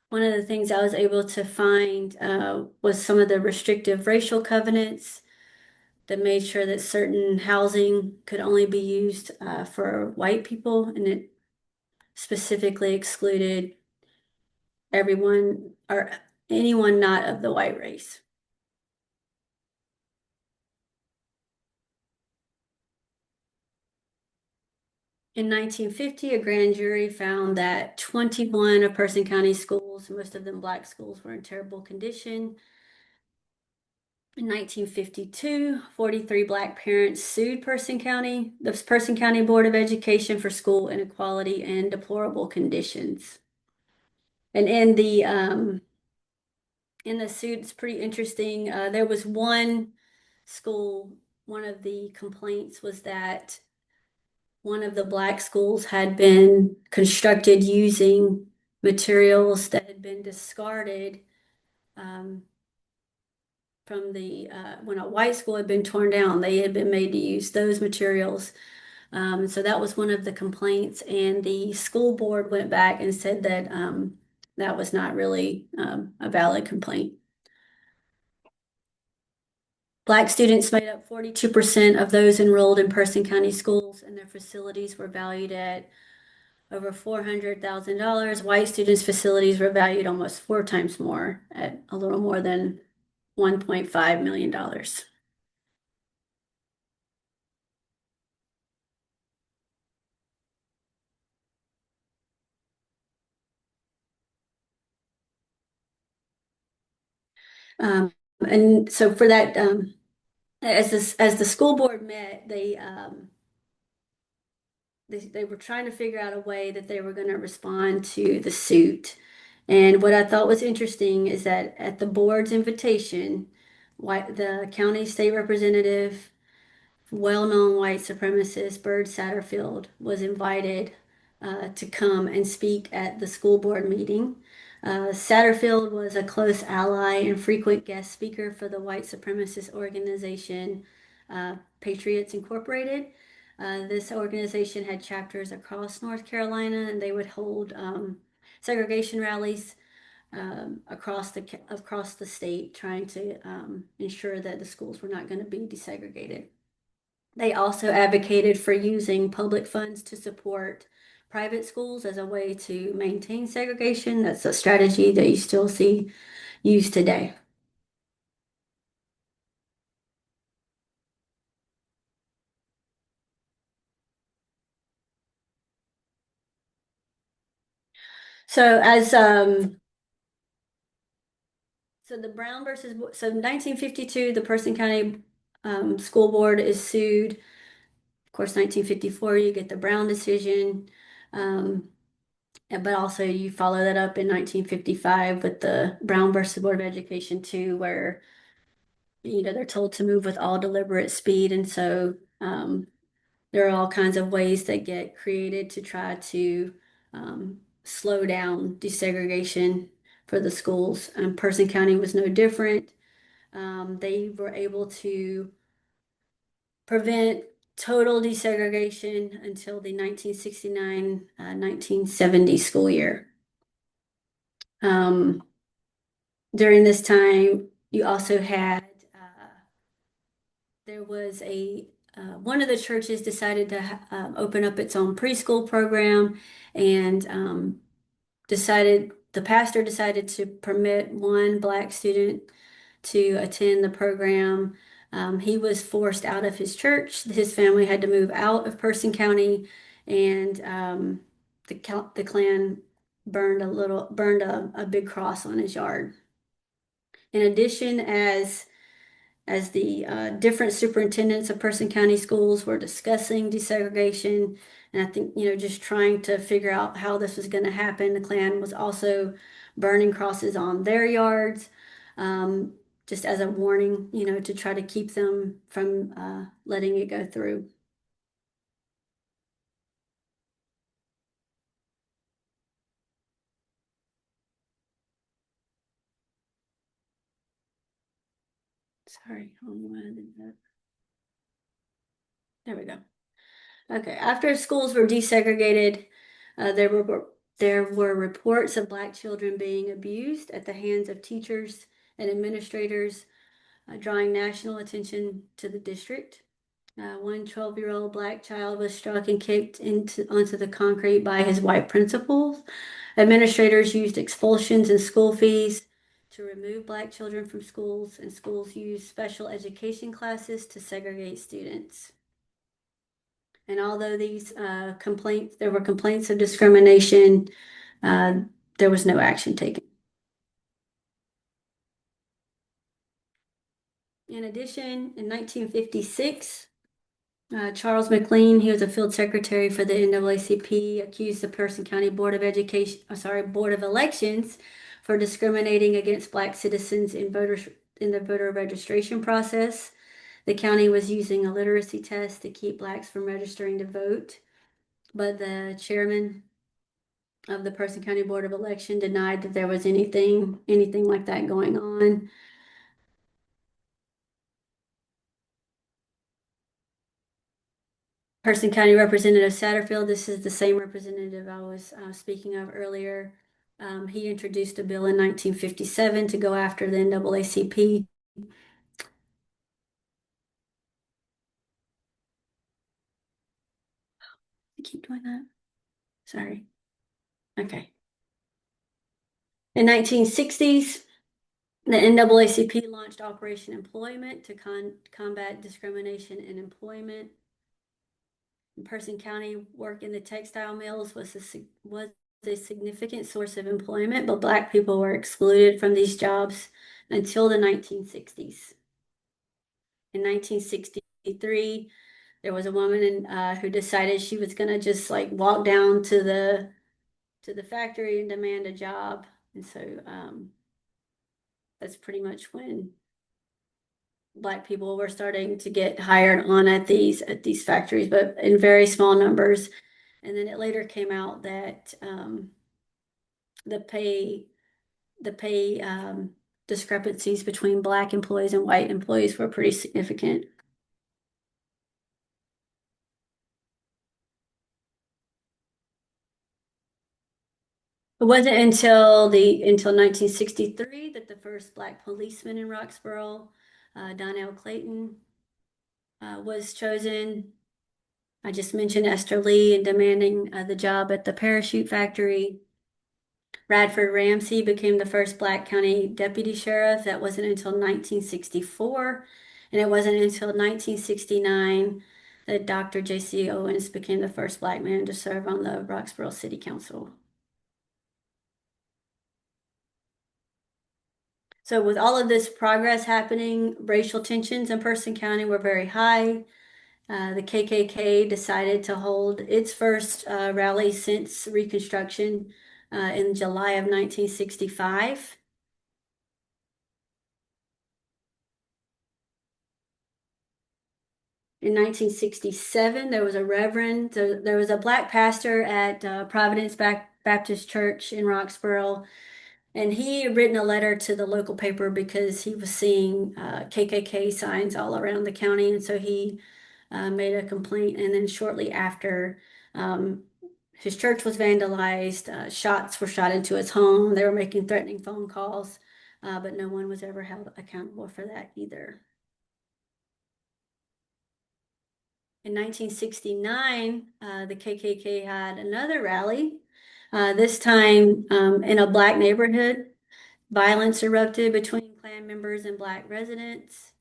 One of the things I was able to find was some of the restrictive racial covenants that made sure that certain housing could only be used for white people, and it specifically excluded everyone or anyone not of the white race. In 1950, a grand jury found that 21 of Person County schools, most of them black schools, were in terrible condition. In 1952, 43 black parents sued the Person County Board of Education for school inequality and deplorable conditions. And in the suit, it's pretty interesting. There was one school, one of the complaints was that one of the black schools had been constructed using materials that had been discarded um, from the when a white school had been torn down. They had been made to use those materials. So that was one of the complaints, and the school board went back and said that that was not really a valid complaint. Black students made up 42% of those enrolled in Person County schools, and their facilities were valued at over $400,000. White students' facilities were valued almost 4 times more, at a little more than $1.5 million. And so for that, as the school board met, they were trying to figure out a way that they were going to respond to the suit. And what I thought was interesting is that at the board's invitation, the county state representative, well-known white supremacist Bird Satterfield, was invited to come and speak at the school board meeting. Satterfield was a close ally and frequent guest speaker for the white supremacist organization Patriots Incorporated. This organization had chapters across North Carolina, and they would hold segregation rallies across the state, trying to ensure that the schools were not going to be desegregated. They also advocated for using public funds to support private schools as a way to maintain segregation. That's a strategy that you still see used today. So as so the Brown versus so 1952, the Person County School Board is sued. Of course, 1954, you get the Brown decision. Um, but also you follow that up in 1955 with the Brown versus Board of Education too, where they're told to move with all deliberate speed, and so there are all kinds of ways that get created to try to slow down desegregation for the schools. Person County was no different. They were able to prevent total desegregation until the 1969 1970 school year. Um, During this time, you also had there was a one of the churches decided to open up its own preschool program, and decided the pastor decided to permit one black student to attend the program. He was forced out of his church. His family had to move out of Person County, and the Klan burned a big cross on his yard. In addition, as the different superintendents of Person County schools were discussing desegregation, and I think, just trying to figure out how this was going to happen, the Klan was also burning crosses on their yards, um, just as a warning, to try to keep them from letting it go through. Sorry, I don't know why I did that. There we go. Okay, after schools were desegregated, there were reports of black children being abused at the hands of teachers and administrators, drawing national attention to the district. One 12-year-old black child was struck and kicked onto the concrete by his white principals. Administrators used expulsions and school fees to remove black children from schools, and schools used special education classes to segregate students. And although there were complaints of discrimination, uh, there was no action taken. In addition, in 1956, Charles McLean, he was a field secretary for the NAACP, accused the Person County Board of Elections for discriminating against black citizens in the voter registration process. The county was using a literacy test to keep blacks from registering to vote, but the chairman of the Person County Board of Election denied that there was anything like that going on. Person County Representative Satterfield, this is the same representative I was speaking of earlier. He introduced a bill in 1957 to go after the NAACP. I keep doing that. Sorry. Okay. In 1960s, the NAACP launched Operation Employment to combat discrimination in employment. In Person County, work in the textile mills was a significant source of employment, but Black people were excluded from these jobs until the 1960s. In 1963, there was a woman who decided she was going to just like walk down to the factory and demand a job, and so that's pretty much when Black people were starting to get hired on at these factories, but in very small numbers. And then it later came out that the pay discrepancies between Black employees and white employees were pretty significant. It wasn't until 1963 that the first Black policeman in Roxborough, Donnell Clayton, was chosen. I just mentioned Esther Lee and demanding the job at the parachute factory. Radford Ramsey became the first Black county deputy sheriff. That wasn't until 1964, and it wasn't until 1969 that Dr. J.C. Owens became the first Black man to serve on the Roxborough City Council. So with all of this progress happening, racial tensions in Person County were very high. The KKK decided to hold its first rally since Reconstruction in July of 1965. In 1967, there was a reverend, there was a Black pastor at Providence Baptist Church in Roxborough, and he had written a letter to the local paper because he was seeing KKK signs all around the county, and so he made a complaint. And then shortly after, um, his church was vandalized, shots were shot into his home. They were making threatening phone calls, but no one was ever held accountable for that either. In 1969, the KKK had another rally, this time in a Black neighborhood. Violence erupted between Klan members and Black residents.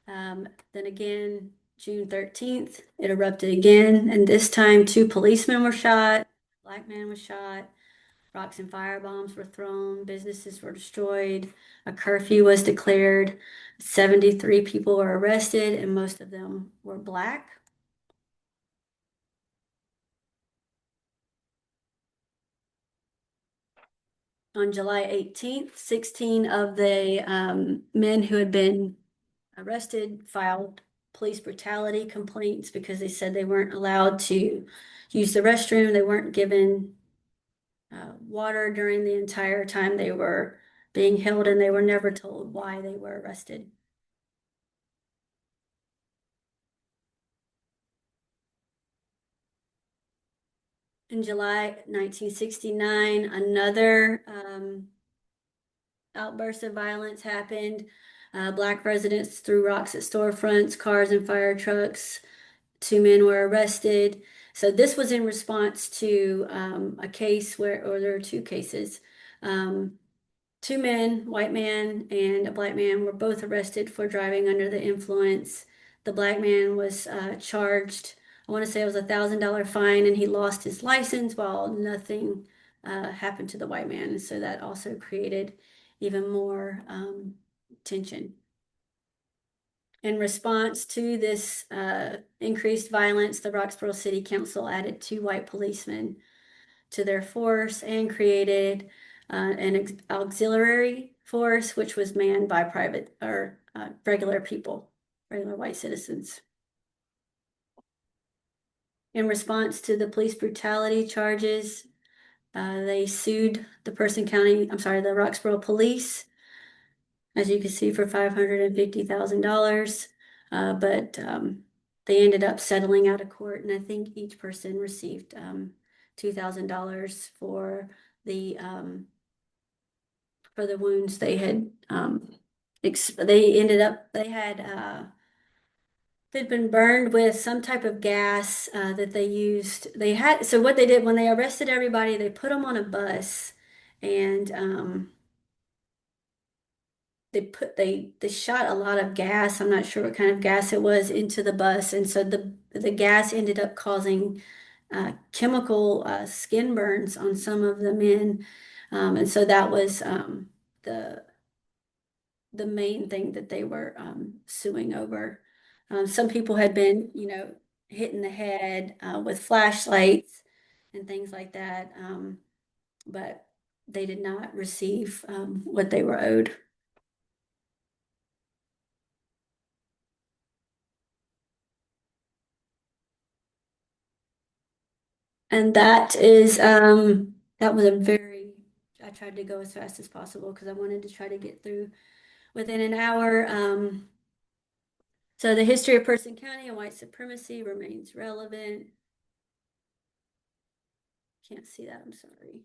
Then again, June 13th, it erupted again, and this time two policemen were shot, a Black man was shot, rocks and firebombs were thrown, businesses were destroyed, a curfew was declared, 73 people were arrested, and most of them were Black. On July 18th, 16 of the men who had been arrested filed police brutality complaints because they said they weren't allowed to use the restroom. They weren't given water during the entire time they were being held, and they were never told why they were arrested. In July 1969, another outburst of violence happened. Black residents threw rocks at storefronts, cars, and fire trucks. Two men were arrested. So this was in response to a case where, or there were two cases. Two men, white man and a Black man, were both arrested for driving under the influence. The Black man was charged, I want to say it was $1,000 fine, and he lost his license while nothing happened to the white man. And so that also created even more tension. In response to this increased violence, the Roxborough City Council added two white policemen to their force and created an auxiliary force, which was manned by private or regular people, regular white citizens. In response to the police brutality charges, they sued the the Roxborough Police, as you can see, for $550,000. But they ended up settling out of court, and I think each person received $2,000 for the wounds they had. They'd been burned with some type of gas that they used. So what they did when they arrested everybody, they put them on a bus, and they shot a lot of gas. I'm not sure what kind of gas it was into the bus, and so the gas ended up causing chemical skin burns on some of the men, and so that was the the main thing that they were suing over. Some people had been, hit in the head with flashlights and things like that, but they did not receive what they were owed. And that was I tried to go as fast as possible because I wanted to try to get through within an hour. So the history of Person County and white supremacy remains relevant. Can't see that, I'm sorry.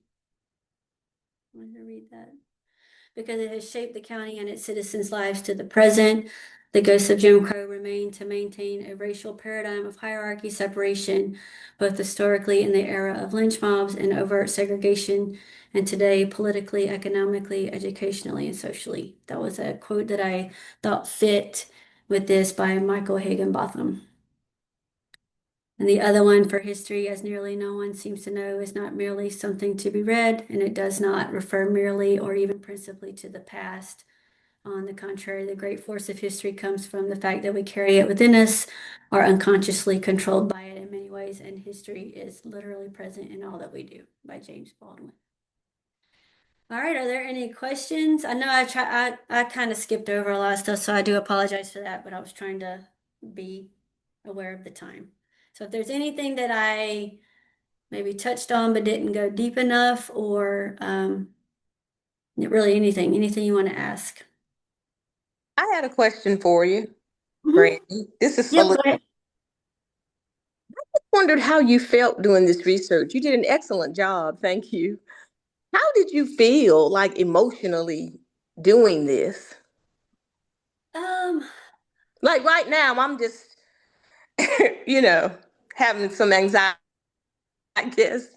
I wanted to read that. Because it has shaped the county and its citizens' lives to the present. The ghosts of Jim Crow remain to maintain a racial paradigm of hierarchy, separation, both historically in the era of lynch mobs and overt segregation, and today politically, economically, educationally, and socially. That was a quote that I thought fit with this by Michael Higginbotham. And the other one for history, as nearly no one seems to know, is not merely something to be read, and it does not refer merely or even principally to the past. On the contrary, the great force of history comes from the fact that we carry it within us, are unconsciously controlled by it in many ways, and history is literally present in all that we do, by James Baldwin. All right, are there any questions? I know I kind of skipped over a lot of stuff, so I do apologize for that, but I was trying to be aware of the time. So if there's anything that I maybe touched on but didn't go deep enough, or really anything you want to ask. I had a question for you, Mhm. Brandy. This is Yep, Felicity. go ahead. Wondered how you felt doing this research. You did an excellent job. Thank you. How did you feel like emotionally doing this? Um, Like right now, I'm just, you know, having some anxiety, I guess,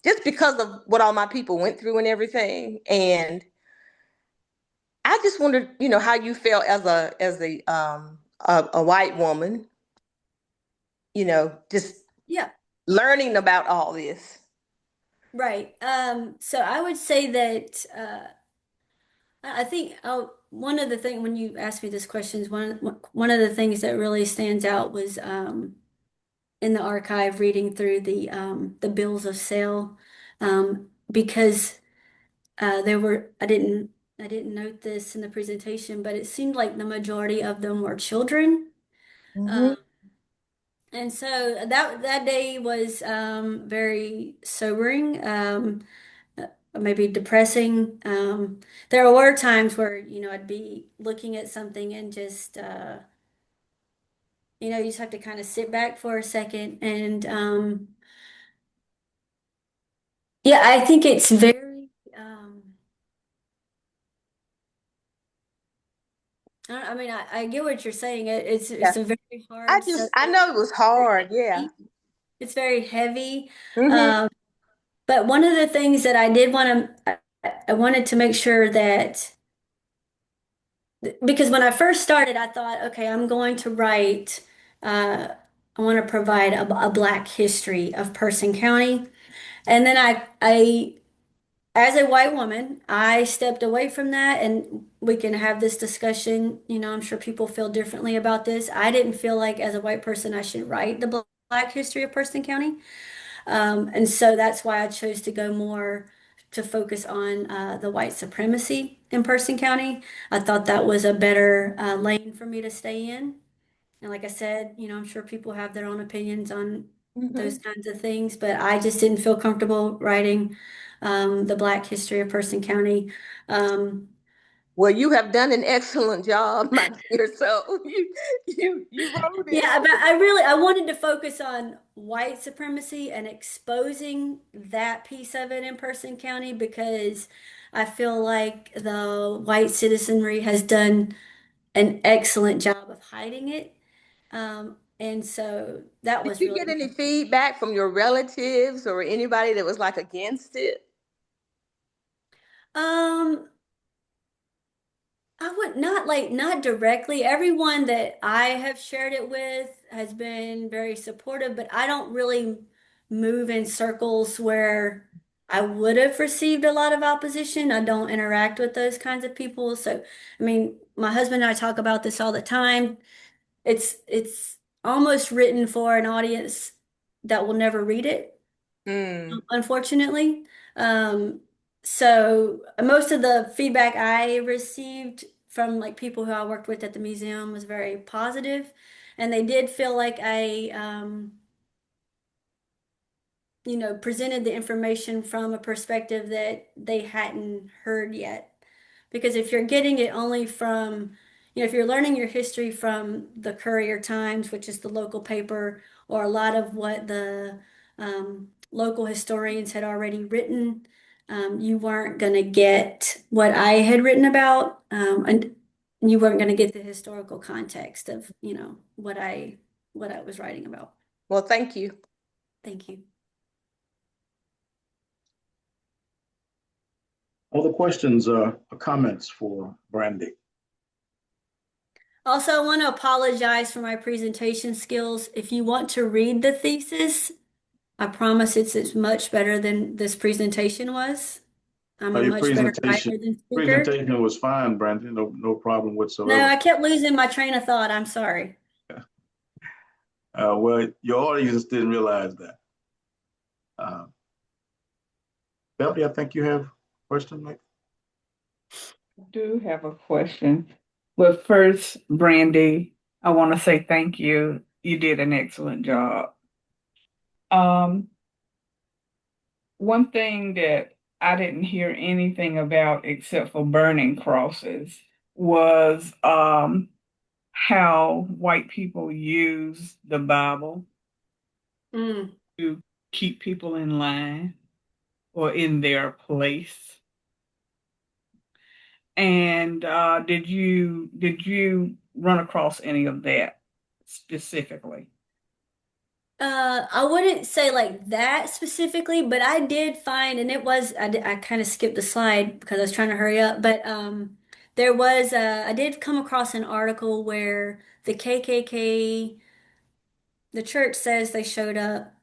just because of what all my people went through and everything. And I just wondered, how you felt as a white woman, just yeah, learning about all this. right. So I would say that I think one of the things when you asked me this question is one of the things that really stands out was in the archive reading through the bills of sale, because there were I didn't note this in the presentation, but it seemed like the majority of them were children. Mm-hmm. Um, and so that day was very sobering, maybe depressing. There were times where, I'd be looking at something and just, you just have to kind of sit back for a second. And yeah, I think it's very, I mean, I get what you're saying. Yeah. It's a very I hard just, I subject. know it was hard. Yeah. It's very heavy. Mm-hmm. Um, but one of the things that I did want to, I wanted to make sure that, because when I first started, I thought, okay, I'm going to write, uh, I want to provide a Black history of Person County. And then as a white woman, I stepped away from that, and we can have this discussion. I'm sure people feel differently about this. I didn't feel like as a white person I should write the Black history of Person County. And so that's why I chose to go more to focus on the white supremacy in Person County. I thought that was a better lane for me to stay in. And like I said, I'm sure people have their own opinions on Mm-hmm. those kinds of things, but I just didn't feel comfortable writing the Black history of Person County. Um, Well, you have done an excellent job, my dear. So you wrote it. Yeah, but I wanted to focus on white supremacy and exposing that piece of it in Person County, because I feel like the white citizenry has done an excellent job of hiding it. And so that Did was you really get any feedback from your relatives or anybody that was like against it? um I would not, like, not directly. Everyone that I have shared it with has been very supportive, but I don't really move in circles where I would have received a lot of opposition. I don't interact with those kinds of people. So, I mean, my husband and I talk about this all the time. It's almost written for an audience that will never read it, Mm. unfortunately. Um, so most of the feedback I received from like people who I worked with at the museum was very positive, and they did feel like I, presented the information from a perspective that they hadn't heard yet. Because if you're getting it only from, if you're learning your history from the Courier Times, which is the local paper, or a lot of what the local historians had already written, you weren't going to get what I had written about. And you weren't going to get the historical context of, what I was writing about. Well, thank you. Thank you. Other questions or comments for Brandy? Also, I want to apologize for my presentation skills. If you want to read the thesis, I promise it's much better than this presentation was. I'm a Your much better presentation writer than speaker. presentation was fine, Brandy. No problem No, whatsoever. I kept losing my train of thought. I'm sorry. Well, your audience didn't realize that. Beverly, I think you have a question, Mike? I do have a question. But first, Brandy, I want to say thank you. You did an excellent job. Um, One thing that I didn't hear anything about except for burning crosses was how white people use the Bible Mm. to keep people in line or in their place. And did you run across any of that specifically? I wouldn't say like that specifically, but I did find, and I kind of skipped the slide because I was trying to hurry up, but I did come across an article where the KKK, the church says they showed up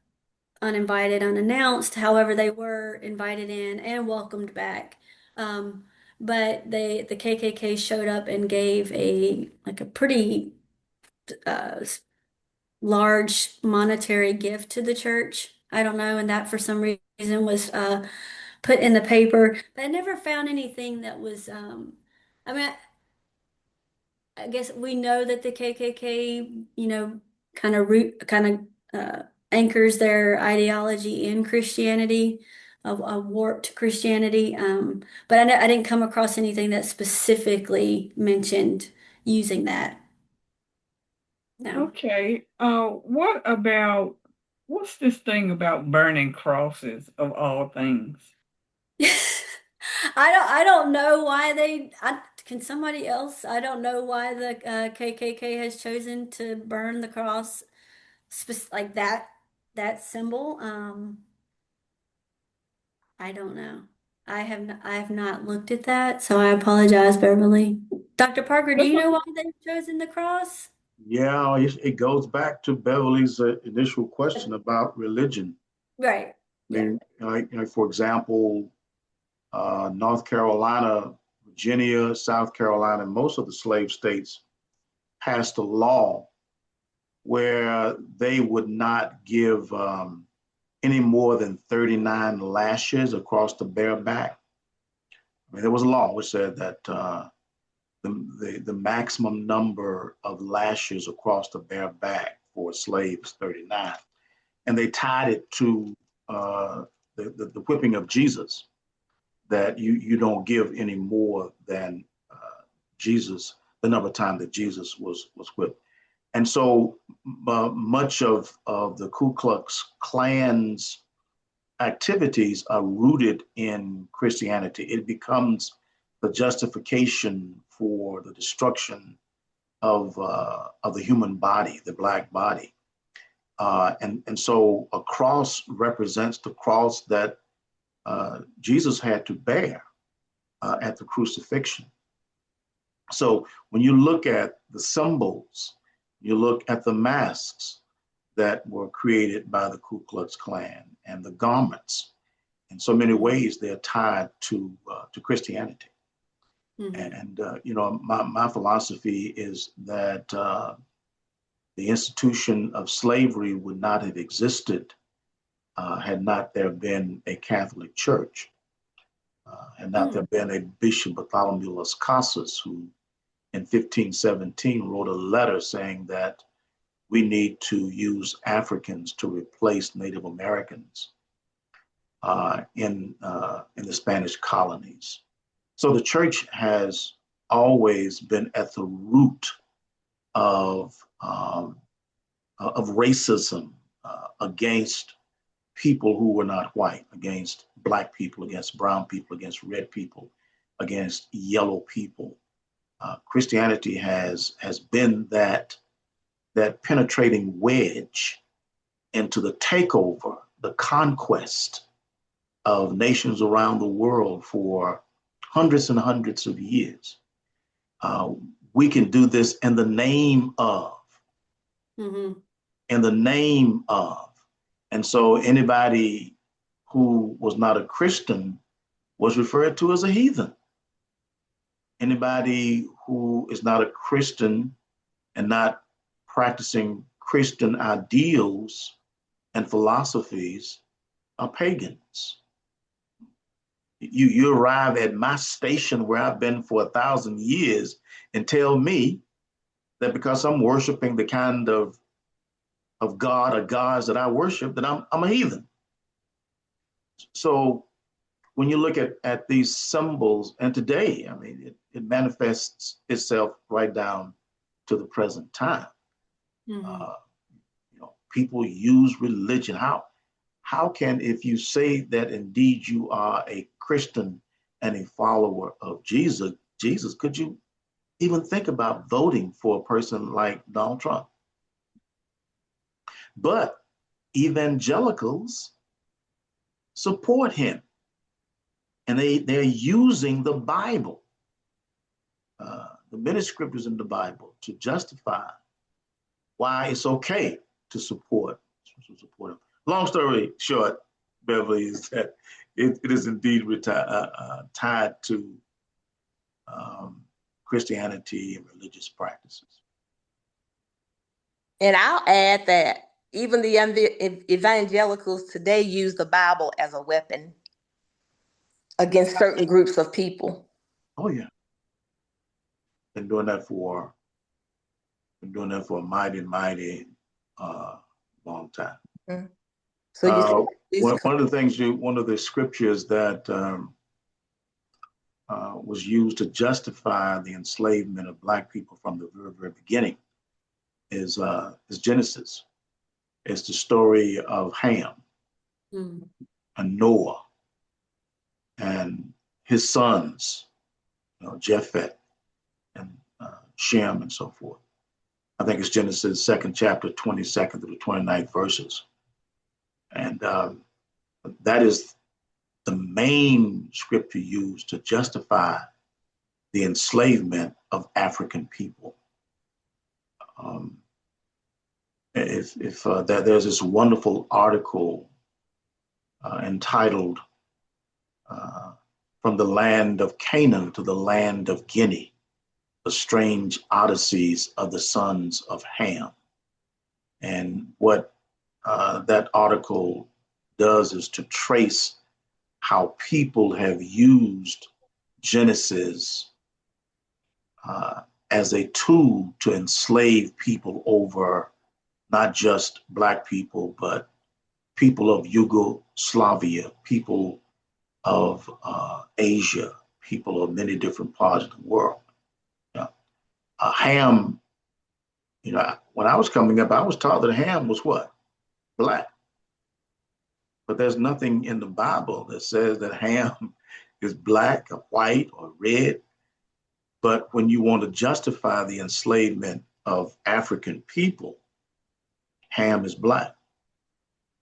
uninvited, unannounced. However, they were invited in and welcomed back. Um, but the KKK showed up and gave a pretty uh, large monetary gift to the church. I don't know, and that for some reason was put in the paper. But I never found anything that was. I mean, I guess we know that the KKK, kind of anchors their ideology in Christianity, a warped Christianity. But I didn't come across anything that specifically mentioned using that. No. Okay. What's this thing about burning crosses of all things? I don't know why can somebody else? I don't know why the KKK has chosen to burn the cross like that symbol. I don't know. I have not looked at that, so I apologize, Beverly. Dr. Parker, do That's you know a, why they've chosen the cross? Yeah, it goes back to Beverly's initial question about religion. Right. I Yeah. mean, for example, North Carolina, Virginia, South Carolina, and most of the slave states passed a law where they would not give any more than 39 lashes across the bare back. I mean, there was a law which said that the maximum number of lashes across the bare back for a slave is 39. And they tied it to the whipping of Jesus, that you don't give any more than Jesus, the number of time that Jesus was whipped. And so much of the Ku Klux Klan's activities are rooted in Christianity. It becomes the justification for the destruction of the human body, the black body. And so a cross represents the cross that Jesus had to bear at the crucifixion. So when you look at the symbols, you look at the masks that were created by the Ku Klux Klan and the garments, in so many ways they're tied to Christianity. Mm-hmm. And my philosophy is that the institution of slavery would not have existed had not there been a Catholic Church, had not there been a Bishop Bartholomew Las Casas who in 1517 wrote a letter saying that we need to use Africans to replace Native Americans in the Spanish colonies. So the church has always been at the root of racism against people who were not white, against black people, against brown people, against red people, against yellow people. Christianity has been that penetrating wedge into the takeover, the conquest of nations around the world for hundreds and hundreds of years. We can do this in the name of, Mm-hmm. in the name of. And so anybody who was not a Christian was referred to as a heathen. Anybody who is not a Christian and not practicing Christian ideals and philosophies are pagans. You arrive at my station where I've been for 1,000 years and tell me that because I'm worshiping the kind of God or gods that I worship, that I'm a heathen. So when you look at these symbols, and today, I mean, it manifests itself right down to the present time. Mm-hmm. People use religion. How can, if you say that indeed you are a Christian and a follower of Jesus, could you even think about voting for a person like Donald Trump? But evangelicals support him, and they're using the Bible, the many scriptures in the Bible, to justify why it's okay to support him. Long story short, Beverly, is that it is indeed tied to Christianity and religious practices. And I'll add that even the evangelicals today use the Bible as a weapon against certain groups of people. Oh yeah, been doing that for a mighty long time. Mm-hmm. So you one of the things, one of the scriptures that was used to justify the enslavement of Black people from the very, very beginning is Genesis. It's the story of Ham and Noah and his sons, Japheth and Shem and so forth. I think it's Genesis 2nd chapter, 22nd to the 29th verses. And that is the main scripture used to justify the enslavement of African people. If there's this wonderful article entitled "From the Land of Canaan to the Land of Guinea: The Strange Odysseys of the Sons of Ham," and what that article does is to trace how people have used Genesis as a tool to enslave people over not just Black people, but people of Yugoslavia, people of Asia, people of many different parts of the world. Ham, when I was coming up, I was taught that Ham was what? Black. But there's nothing in the Bible that says that Ham is black or white or red. But when you want to justify the enslavement of African people, Ham is black.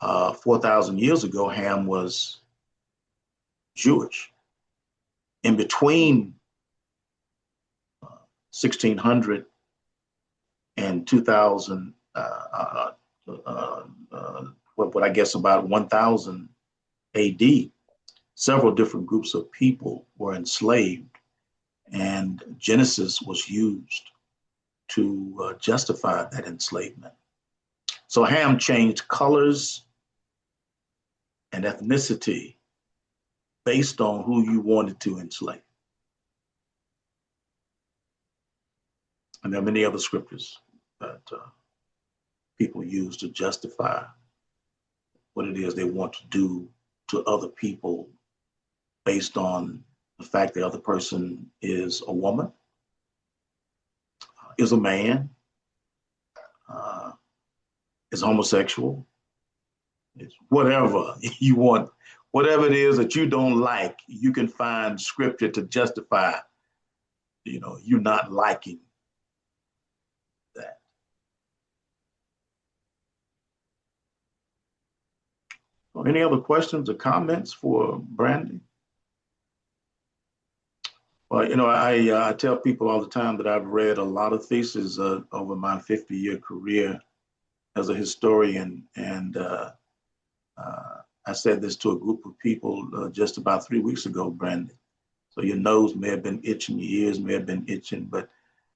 4,000 years ago, Ham was Jewish. In between 1600 and 2000, what I guess about 1000 AD, several different groups of people were enslaved, and Genesis was used to justify that enslavement. So Ham changed colors and ethnicity based on who you wanted to enslave. And there are many other scriptures that people use to justify what it is they want to do to other people based on the fact the other person is a woman, is a man, is homosexual, is whatever you want, whatever it is that you don't like, you can find scripture to justify you not liking that. Well, any other questions or comments for Brandy? Well, I tell people all the time that I've read a lot of theses over my 50-year career as a historian, and I said this to a group of people just about 3 weeks ago, Brandy. So your nose may have been itching, your ears may have been itching, but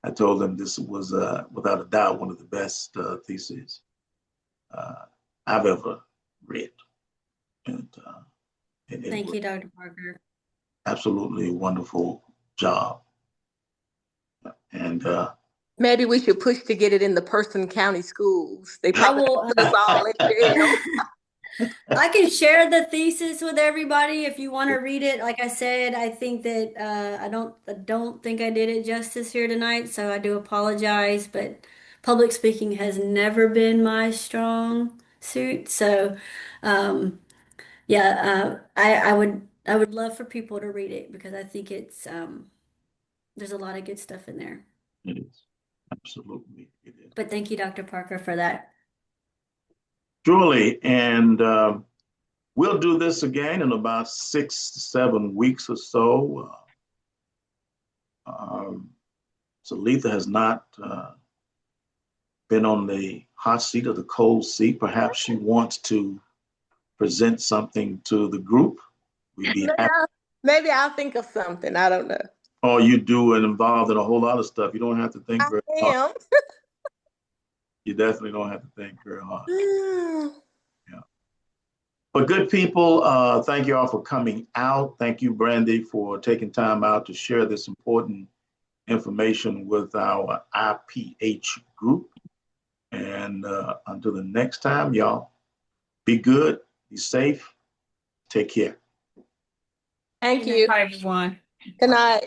I told them this was, without a doubt, one of the best theses I've ever read. And Thank you, Dr. Parker. Absolutely wonderful job. And maybe we should push to get it in the Person County schools. They I probably will. put us all in jail. I can share the thesis with everybody if you want to read it. Like I said, I think that I don't think I did it justice here tonight, so I do apologize. But public speaking has never been my strong suit. So, yeah, I would love for people to read it because I think it's there's a lot of good stuff in there. it is. Absolutely, it is. But thank you, Dr. Parker, for that. Julie, and we'll do this again in about 6 to 7 weeks or so. Letha has not been on the hot seat or the cold seat. Perhaps she wants to present something to the group. We'd be happy. Maybe I'll think of something. I don't know. Or you do and involved in a whole lot of stuff. You don't have to think very hard. I am. You definitely don't have to think very hard. Yeah. But good people, thank you all for coming out. Thank you, Brandy, for taking time out to share this important information with our IPH group. And until the next time, y'all, be good, be safe, take care. Thank you. Bye, everyone. Good night.